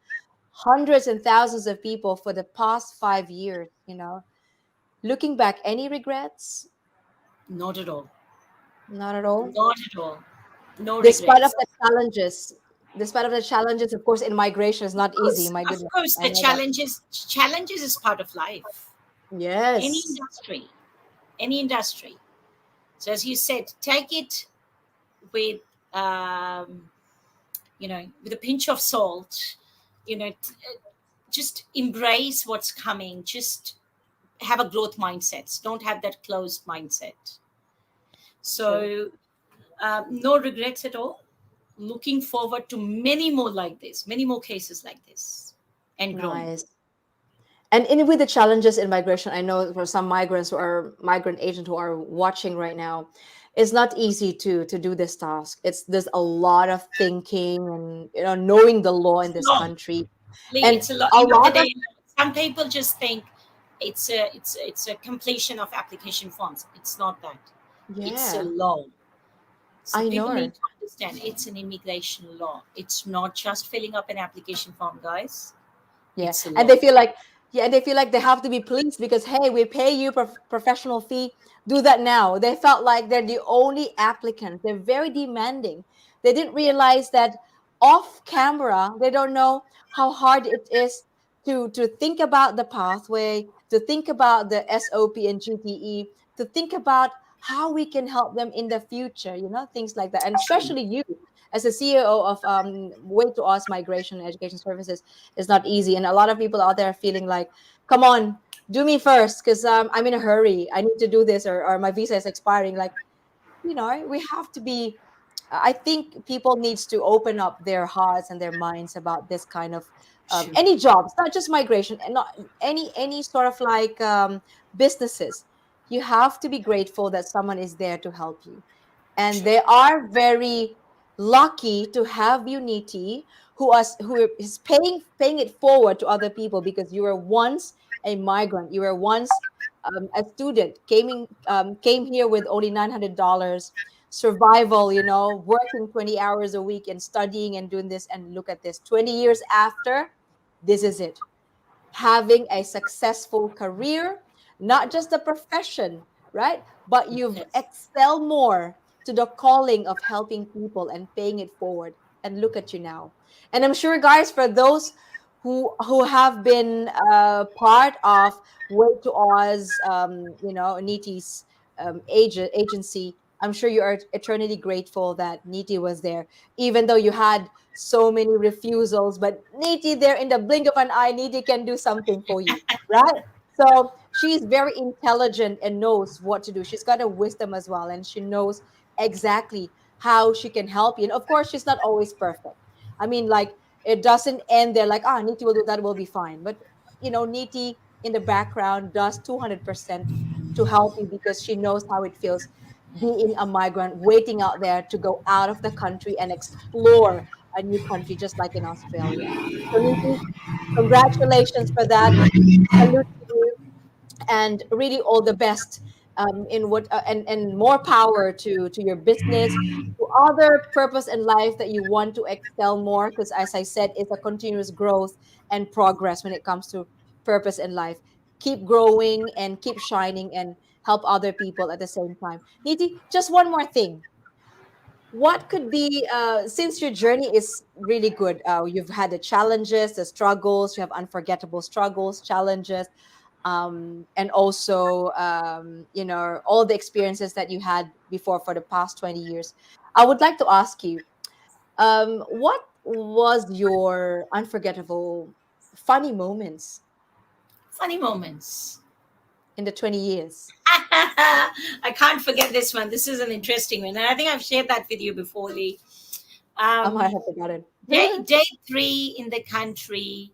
B: hundreds and thousands of people for the past 5 years, looking back, any regrets?
C: Not at all.
B: Not at all.
C: Not at all. No
B: Despite of
C: regrets.
B: the challenges, of course, in migration is not easy. My
C: Of
B: goodness,
C: course,
B: I
C: the
B: know that.
C: challenges is part of life. Any
B: Yes.
C: industry, any industry. So as you said, take it with um, with a pinch of salt. Just embrace what's coming. Just have a growth mindset. Don't have that closed mindset.
B: True.
C: So no regrets at all. Looking forward to many more like this, many more cases like this, and growing.
B: Nice. And in with the challenges in migration, I know for some migrants who are migrant agents who are watching right now, it's not easy to do this task. There's a lot of thinking and knowing the law in this
C: No,
B: country,
C: Lee,
B: and
C: it's a lot.
B: a
C: End of the
B: lot of
C: day, some people just think it's a completion of application forms. It's not that. It's a
B: yeah,
C: law. So
B: I
C: people
B: know.
C: need to understand it's an immigration law. It's not just filling up an application form, guys.
B: Yeah,
C: It's a
B: and
C: law.
B: they feel like they feel like they have to be pleased because hey, we pay you professional fee. Do that now. They felt like they're the only applicants. They're very demanding. They didn't realize that off camera, they don't know how hard it is to think about the pathway, to think about the SOP and GTE, to think about how we can help them in the future. Things like that, and
C: True.
B: especially you as a CEO of Way to Us Migration and Education Services is not easy. And a lot of people out there are feeling like, come on, do me first because I'm in a hurry. I need to do this or my visa is expiring. Like, we have to be, I think people needs to open up their hearts and their minds about this kind of
C: True.
B: any jobs, not just migration and not any sort of like businesses. You have to be grateful that someone is there to help you, and
C: True.
B: they are very lucky to have Unity who is paying it forward to other people because you were once a migrant, you were once a student came here with only $900 survival, working 20 hours a week and studying and doing this, and look at this 20 years after, this is it, having a successful career, not just a profession, right? But you've
C: Yes.
B: excelled more to the calling of helping people and paying it forward. And look at you now. And I'm sure, guys, for those who have been part of Way to Oz, Niti's agency, I'm sure you are eternally grateful that Niti was there, even though you had so many refusals. But Niti, there in the blink of an eye, Niti can do something for you, right? So she's very intelligent and knows what to do. She's got a wisdom as well, and she knows exactly. how she can help you. And of course, she's not always perfect. I mean, like, it doesn't end there like, ah, Niti will do that, will be fine. But, Niti in the background does 200% to help you, because she knows how it feels being a migrant, waiting out there to go out of the country and explore a new country, just like in Australia. So, Niti, congratulations for that. Salute to you, and really all the best, in what and more power to your business, to other purpose in life that you want to excel more, because as I said, it's a continuous growth and progress when it comes to purpose in life. Keep growing and keep shining and help other people at the same time. Niti, just one more thing. What could be, since your journey is really good, you've had the challenges, the struggles, you have unforgettable struggles, challenges, and also, all the experiences that you had before for the past 20 years. I would like to ask you, what was your unforgettable funny moments
C: Funny moments.
B: in the 20 years?
C: I can't forget this one. This is an interesting one, and I think I've shared that with you before, Lee.
B: I might
C: Um,
B: have forgotten.
C: day 3 in the country,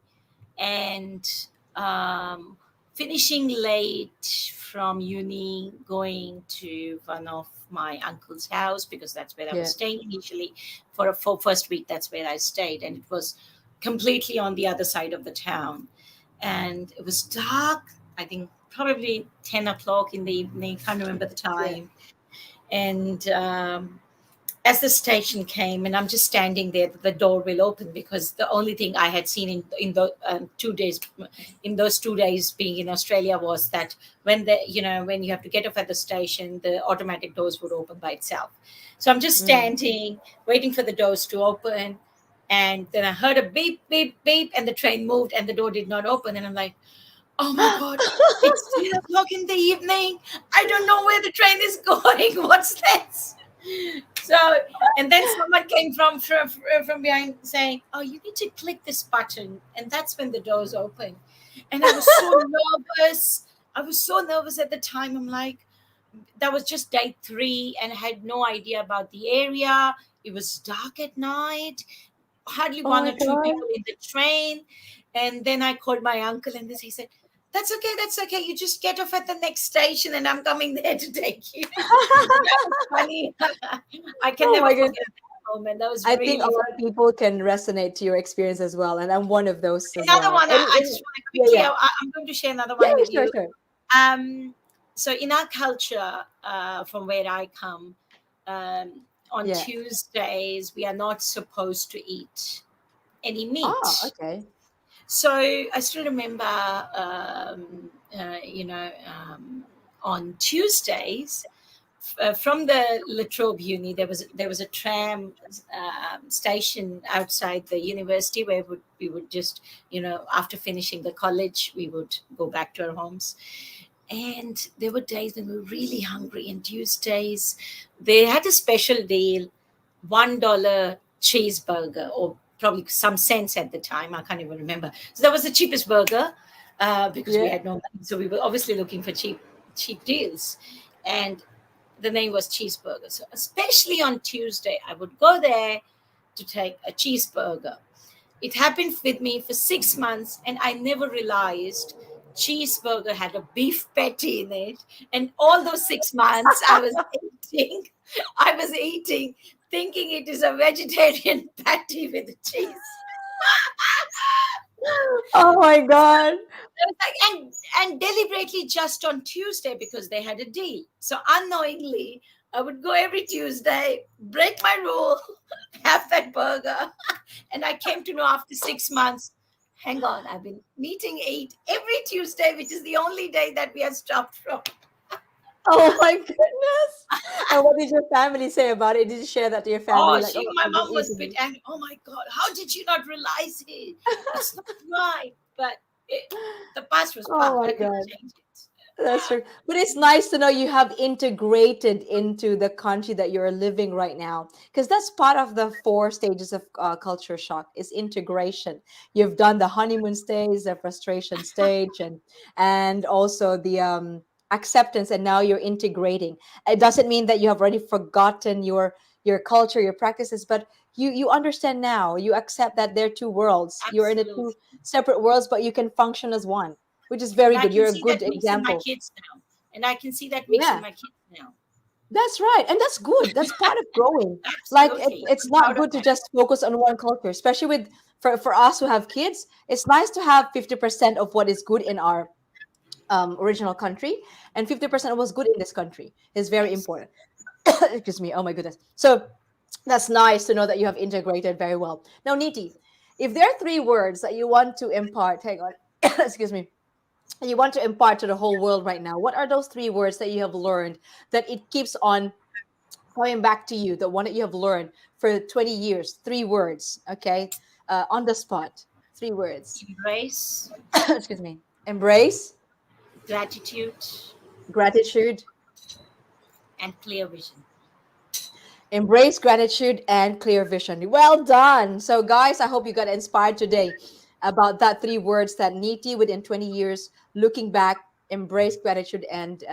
C: and um, finishing late from uni, going to one of my uncle's house, because that's where I was
B: Yeah.
C: staying initially for first week. That's where I stayed, and it was completely on the other side of the town, and it was dark. I think probably 10 o'clock in the evening. Can't remember the
B: Yeah.
C: time. And as the station came, and I'm just standing there, the door will open, because the only thing I had seen in the 2 days, in those 2 days being in Australia, was that when you have to get off at the station, the automatic doors would open by itself. So I'm just
B: Mm.
C: standing, waiting for the doors to open, and then I heard a beep, beep, beep, and the train moved, and the door did not open, and I'm like, oh my God, it's 10 o'clock in the evening. I don't know where the train is going. What's this? So, and then someone came from behind saying, "Oh, you need to click this button," and that's when the doors open. And I was so nervous. I was so nervous at the time. I'm like, that was just day 3, and I had no idea about the area. It was dark at night, hardly
B: Oh
C: one
B: my
C: or two
B: God.
C: people in the train. And then I called my uncle, and he said, "That's okay, that's okay. You just get off at the next station, and I'm coming there to take you." That was funny. I can
B: Oh
C: never
B: my
C: forget
B: goodness.
C: that moment. That was
B: I think a
C: really
B: lot
C: funny.
B: of people can resonate to your experience as well, and I'm one of those as
C: Another
B: well.
C: one, I just want to
B: Yeah,
C: quickly,
B: yeah,
C: I'm going to share another
B: yeah,
C: one
B: yeah,
C: with
B: sure,
C: you.
B: sure.
C: Um, so in our culture, from where I come, on
B: Yeah.
C: Tuesdays, we are not supposed to eat any
B: Ah,
C: meat.
B: okay.
C: So I still remember, on Tuesdays, from the Latrobe Uni, there was a tram station outside the university, where we would just, after finishing the college, we would go back to our homes. And there were days when we were really hungry, and Tuesdays they had a special deal, $1 cheeseburger, or probably some cents at the time. I can't even remember. So that was the cheapest burger, because we
B: Yeah.
C: had no money. So we were obviously looking for cheap deals, and the name was cheeseburger. So especially on Tuesday, I would go there to take a cheeseburger. It happened with me for 6 months, and I never realized cheeseburger had a beef patty in it. And all those 6 months, eating, I was eating, thinking it is a vegetarian patty with cheese.
B: Oh my God.
C: I was like, and deliberately just on Tuesday, because they had a deal. So unknowingly, I would go every Tuesday, break my rule, have that burger. And I came to know after 6 months, hang on, I've been meeting 8 every Tuesday, which is the only day that we are stopped from.
B: Oh my goodness. And what did your family say about it? Did you share that to your family?
C: Oh,
B: Like, oh,
C: my
B: I've been
C: mom was a bit
B: eating
C: angry. Oh my God, how did you not realize it? It's not right. But the past was
B: it. Oh
C: past.
B: my
C: I couldn't
B: God.
C: change it.
B: That's true. But it's nice to know you have integrated into the country that you're living right now, because that's part of the 4 stages of culture shock is integration. You've done the honeymoon stage, the frustration stage, and also the acceptance, and now you're integrating. It doesn't mean that you have already forgotten your culture, your practices, but you understand now, you accept that they're two worlds. You're in a two
C: Absolutely.
B: separate worlds, but you can function as one, which is
C: And
B: very
C: I
B: good.
C: can
B: You're a
C: see
B: good
C: that mix in my
B: example.
C: kids now. And I can see that mix in
B: Yeah,
C: my kids now.
B: that's right. And that's good. That's part of growing. Like
C: Absolutely.
B: it's
C: I'm
B: not
C: proud of
B: good to
C: that.
B: just focus on one culture, especially with for us who have kids. It's nice to have 50% of what is good in our original country, and 50% of what's good in this country is very
C: Yes.
B: important. Excuse me. Oh my goodness. So that's nice to know that you have integrated very well. Now, Niti, if there are three words that you want to impart, hang on, excuse me, you want to impart to the whole world right now, what are those three words that you have learned that it keeps on coming back to you, the one that you have learned for 20 years? Three words, okay? On the spot, three words.
C: Embrace,
B: Excuse me. Embrace,
C: gratitude,
B: gratitude,
C: and clear vision.
B: embrace gratitude and clear vision. Well done. So, guys, I hope you got inspired today about that three words that Niti within 20 years, looking back, embrace gratitude and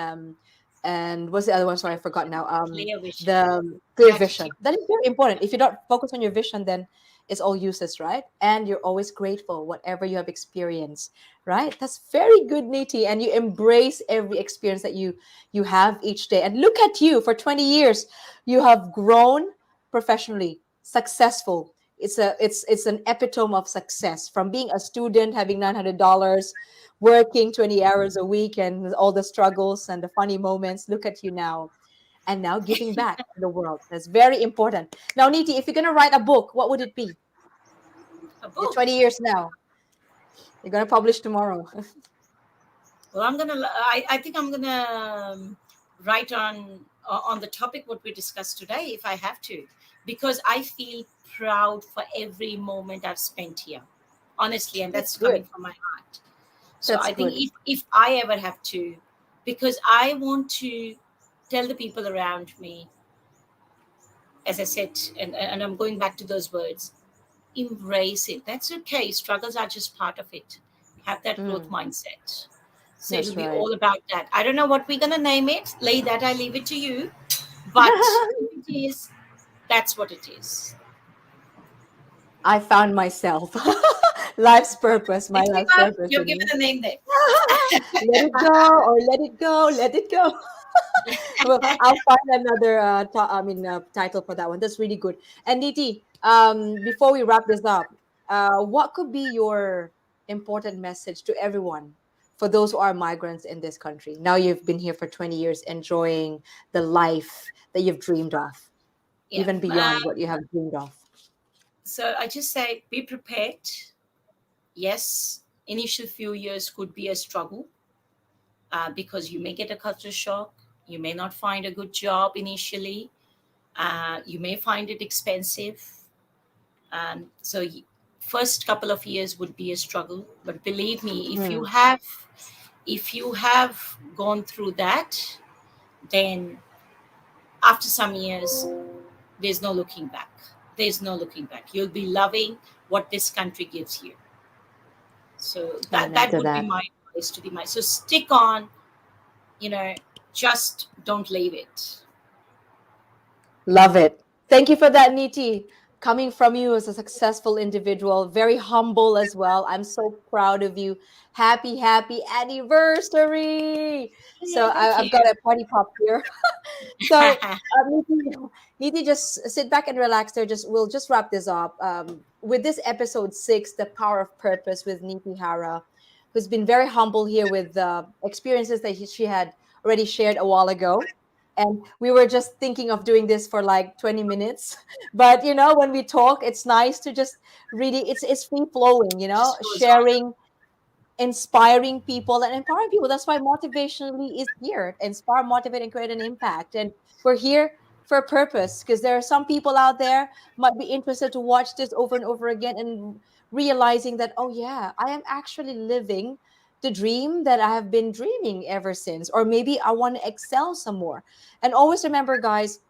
B: what's the other one? Sorry, I forgot now.
C: Clear vision.
B: The clear vision.
C: Gratitude.
B: That is very important. If you don't focus on your vision, then it's all useless, right? And you're always grateful whatever you have experienced, right? That's very good, Niti. And you embrace every experience that you have each day. And look at you for 20 years, you have grown professionally, successful. It's an epitome of success, from being a student having $900, working 20 hours a week, and all the struggles and the funny moments. Look at you now, and now giving back to the world. That's very important. Now, Niti, if you're going to write a book, what would it be?
C: A
B: You're
C: book.
B: 20 years now. You're going to publish tomorrow.
C: Well, I think I'm gonna write on the topic what we discussed today if I have to, because I feel proud for every moment I've spent here, honestly, and
B: That's
C: that's coming
B: good.
C: from my heart. So
B: That's
C: I think
B: good.
C: if I ever have to, because I want to tell the people around me, as I said, and I'm going back to those words, embrace it. That's okay. Struggles are just part of it. Have that growth
B: Mm,
C: mindset. So it'll
B: that's
C: be
B: right.
C: all about that. I don't know what we're gonna name it. Lay that I leave it to you. But if it is, that's what it is.
B: I found myself. Life's purpose, my
C: It came
B: life's
C: out.
B: purpose.
C: You've given a name there.
B: Let it go, or let it go, let it go. Well, I'll find another title for that one. That's really good. And Niti, before we wrap this up, what could be your important message to everyone, for those who are migrants in this country? Now you've been here for 20 years, enjoying the life that you've dreamed of,
C: Yeah.
B: even beyond what you have dreamed of.
C: So I just say be prepared. Yes, initial few years could be a struggle because you may get a culture shock. You may not find a good job initially. You may find it expensive. So first couple of years would be a struggle. But believe me,
B: Mm,
C: if you have gone through that, then after some years, there's no looking back. There's no looking back. You'll be loving what this country gives you. So
B: amen
C: that
B: to
C: would be
B: that.
C: my advice to the mind. So stick on, you know, just don't leave it.
B: Love it. Thank you for that, Niti. Coming from you as a successful individual, very humble as well. I'm so proud of you. Happy, happy anniversary. So
C: Yeah, thank
B: I've
C: you.
B: got a party pop here. So Niti, just sit back and relax there. We'll just wrap this up. With this episode 6, The Power of Purpose with Niti Hara, who's been very humble here with the experiences that she had already shared a while ago. And we were just thinking of doing this for like 20 minutes. But when we talk, it's nice to just really, it's free flowing,
C: Just goes on.
B: sharing, inspiring people and empowering people. That's why Motivationalee is here. Inspire, motivate, and create an impact. And we're here for a purpose, because there are some people out there might be interested to watch this over and over again, and realizing that, oh yeah, I am actually living the dream that I have been dreaming ever since. Or maybe I want to excel some more. And always remember, guys,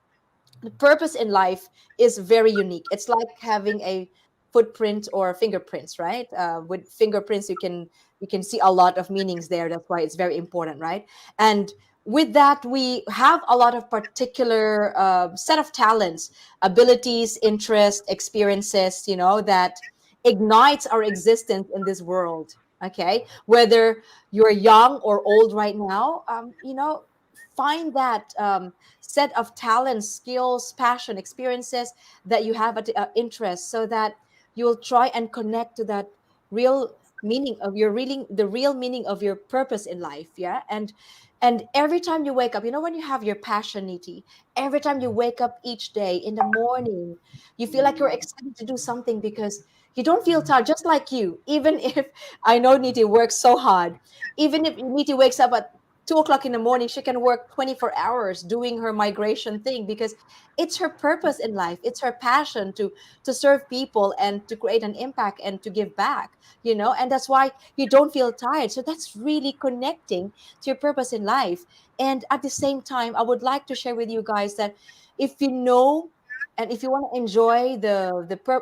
B: the purpose in life is very unique. It's like having a footprint or fingerprints, right? With fingerprints, you can see a lot of meanings there. That's why it's very important, right? And with that, we have a lot of particular set of talents, abilities, interests, experiences, that ignites our existence in this world. Okay, whether you're young or old right now, find that set of talents, skills, passion, experiences that you have at interest, so that you'll try and connect to that real meaning of your reading, the real meaning of your purpose in life. Yeah. And every time you wake up, when you have your passion, Niti, every time you wake up each day in the morning, you feel like you're excited to do something because you don't feel tired, just like you. Even if I know Niti works so hard, even if Niti wakes up at 2 o'clock in the morning, she can work 24 hours doing her migration thing because it's her purpose in life. It's her passion to serve people and to create an impact and to give back, and that's why you don't feel tired. So that's really connecting to your purpose in life. And at the same time, I would like to share with you guys that if you know and if you want to enjoy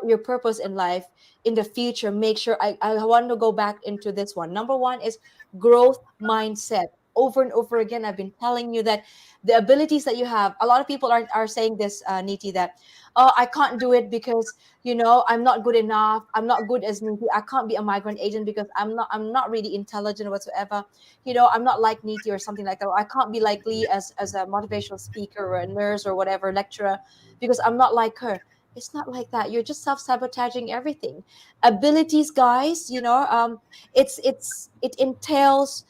B: your purpose in life in the future, make sure I want to go back into this one. Number one is growth mindset. Over and over again, I've been telling you that the abilities that you have, a lot of people are saying this, Niti, that, oh, I can't do it because I'm not good enough. I'm not good as Niti. I can't be a migrant agent because I'm not really intelligent whatsoever. I'm not like Niti or something like that. Or I can't be like Lee as a motivational speaker or a nurse or whatever lecturer because I'm not like her. It's not like that. You're just self-sabotaging everything. Abilities, guys, it entails,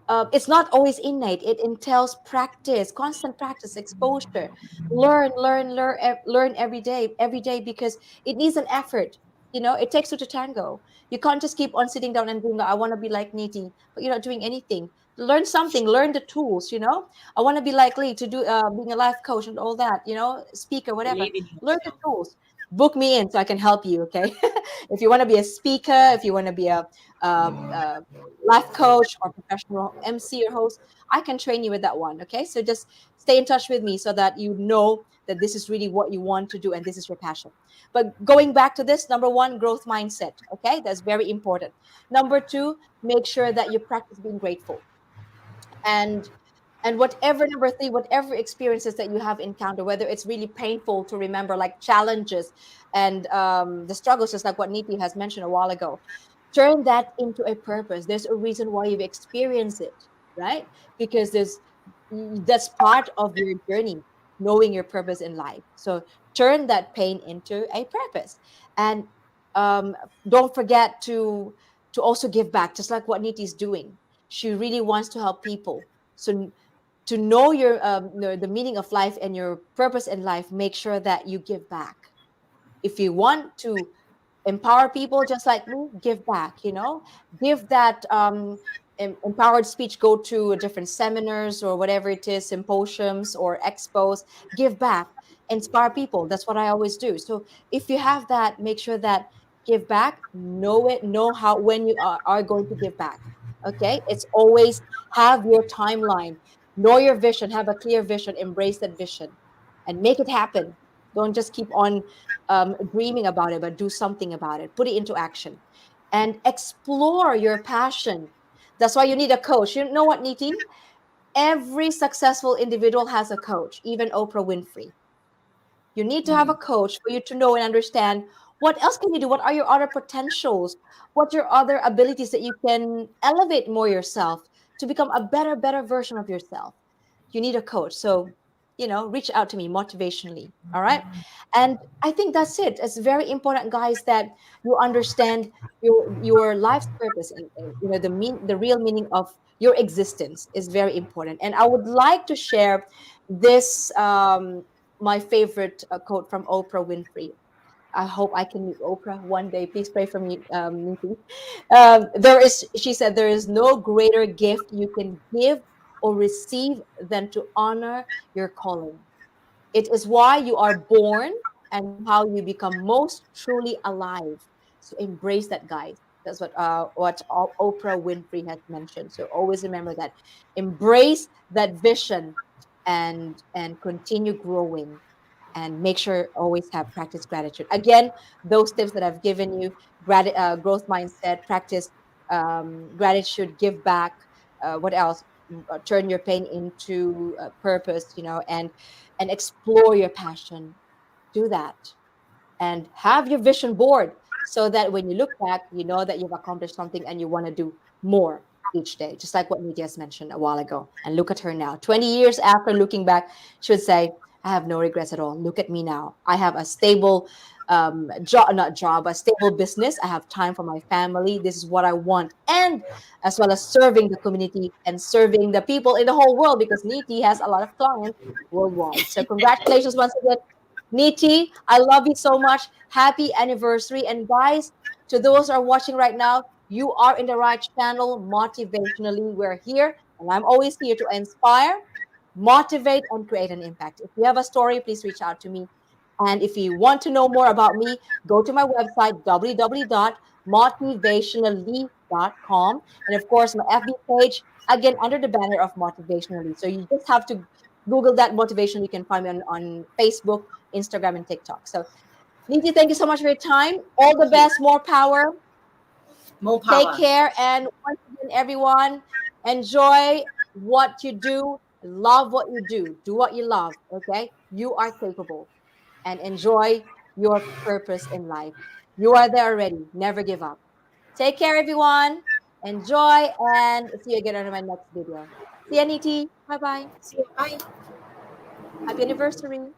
B: it's not always innate. It entails practice, constant practice, exposure. Learn every day, because it needs an effort. It takes two to tango. You can't just keep on sitting down and doing, I want to be like Niti, but you're not doing anything. Learn something, learn the tools. I want to be like Lee to do being a life coach and all that, speaker, whatever.
C: Believe in
B: Learn the
C: yourself.
B: tools. Book me in so I can help you, okay? If you want to be a speaker, if you want to be a uh, uh, life coach or professional MC or host, I can train you with that one. Okay. So just stay in touch with me so that you know that this is really what you want to do and this is your passion. But going back to this, number one, growth mindset. Okay. That's very important. Number two, make sure that you practice being grateful. And whatever, number three, whatever experiences that you have encountered, whether it's really painful to remember, like challenges and the struggles, just like what Niti has mentioned a while ago, turn that into a purpose. There's a reason why you've experienced it, right? Because that's part of your journey, knowing your purpose in life. So turn that pain into a purpose. And um, don't forget to also give back, just like what Niti is doing. She really wants to help people. So to know your the meaning of life and your purpose in life, make sure that you give back. If you want to empower people just like me, give back. Give that empowered speech, go to different seminars or whatever it is, symposiums or expos. Give back, inspire people. That's what I always do. So if you have that, make sure that give back, know how, when you are going to give back. Okay, it's always have your timeline, know your vision, have a clear vision, embrace that vision and make it happen. Don't just keep on dreaming about it, but do something about it. Put it into action and explore your passion. That's why you need a coach. You know what, Niti? Every successful individual has a coach, even Oprah Winfrey. You need to have a
C: Mm.
B: coach for you to know and understand what else can you do? What are your other potentials? What your other abilities that you can elevate more yourself to become a better version of yourself? You need a coach. So, reach out to me motivationally. All right. And I think that's it. It's very important, guys, that you understand your life's purpose and the real meaning of your existence is very important. And I would like to share this my favorite quote from Oprah Winfrey. I hope I can meet Oprah one day. Please pray for me, Niti. She said, there is no greater gift you can give or receive than to honor your calling. It is why you are born and how you become most truly alive. So embrace that, guys. That's what Oprah Winfrey has mentioned. So always remember that. Embrace that vision and continue growing, and make sure always have practice gratitude. Again, those tips that I've given you: growth mindset, practice gratitude, give back. What else? turn your pain into purpose, and explore your passion. Do that, and have your vision board so that when you look back, you know that you've accomplished something and you want to do more each day, just like what Niti has mentioned a while ago. And look at her now, 20 years after looking back, she would say, I have no regrets at all. Look at me now. I have a stable job, not job, a stable business. I have time for my family. This is what I want. And as well as serving the community and serving the people in the whole world, because Niti has a lot of clients worldwide. So congratulations once again, Niti, I love you so much. Happy anniversary. And guys, to those who are watching right now, you are in the right channel, Motivationally. We're here, and I'm always here to inspire, motivate, and create an impact. If you have a story, please reach out to me. And if you want to know more about me, go to my website, www.motivationalee.com. And of course, my FB page, again, under the banner of Motivationally. So you just have to Google that motivation. You can find me on Facebook, Instagram, and TikTok. So, Niti, thank you so much for your time. All the
C: Thank you.
B: best, more power.
C: More
B: Take
C: power.
B: care. And once again, everyone, enjoy what you do. Love what you do. Do what you love. Okay? You are capable. And enjoy your purpose in life. You are there already. Never give up. Take care, everyone. Enjoy and see you again on my next video. See you, Niti. Bye bye.
C: See you. Bye.
B: Happy anniversary.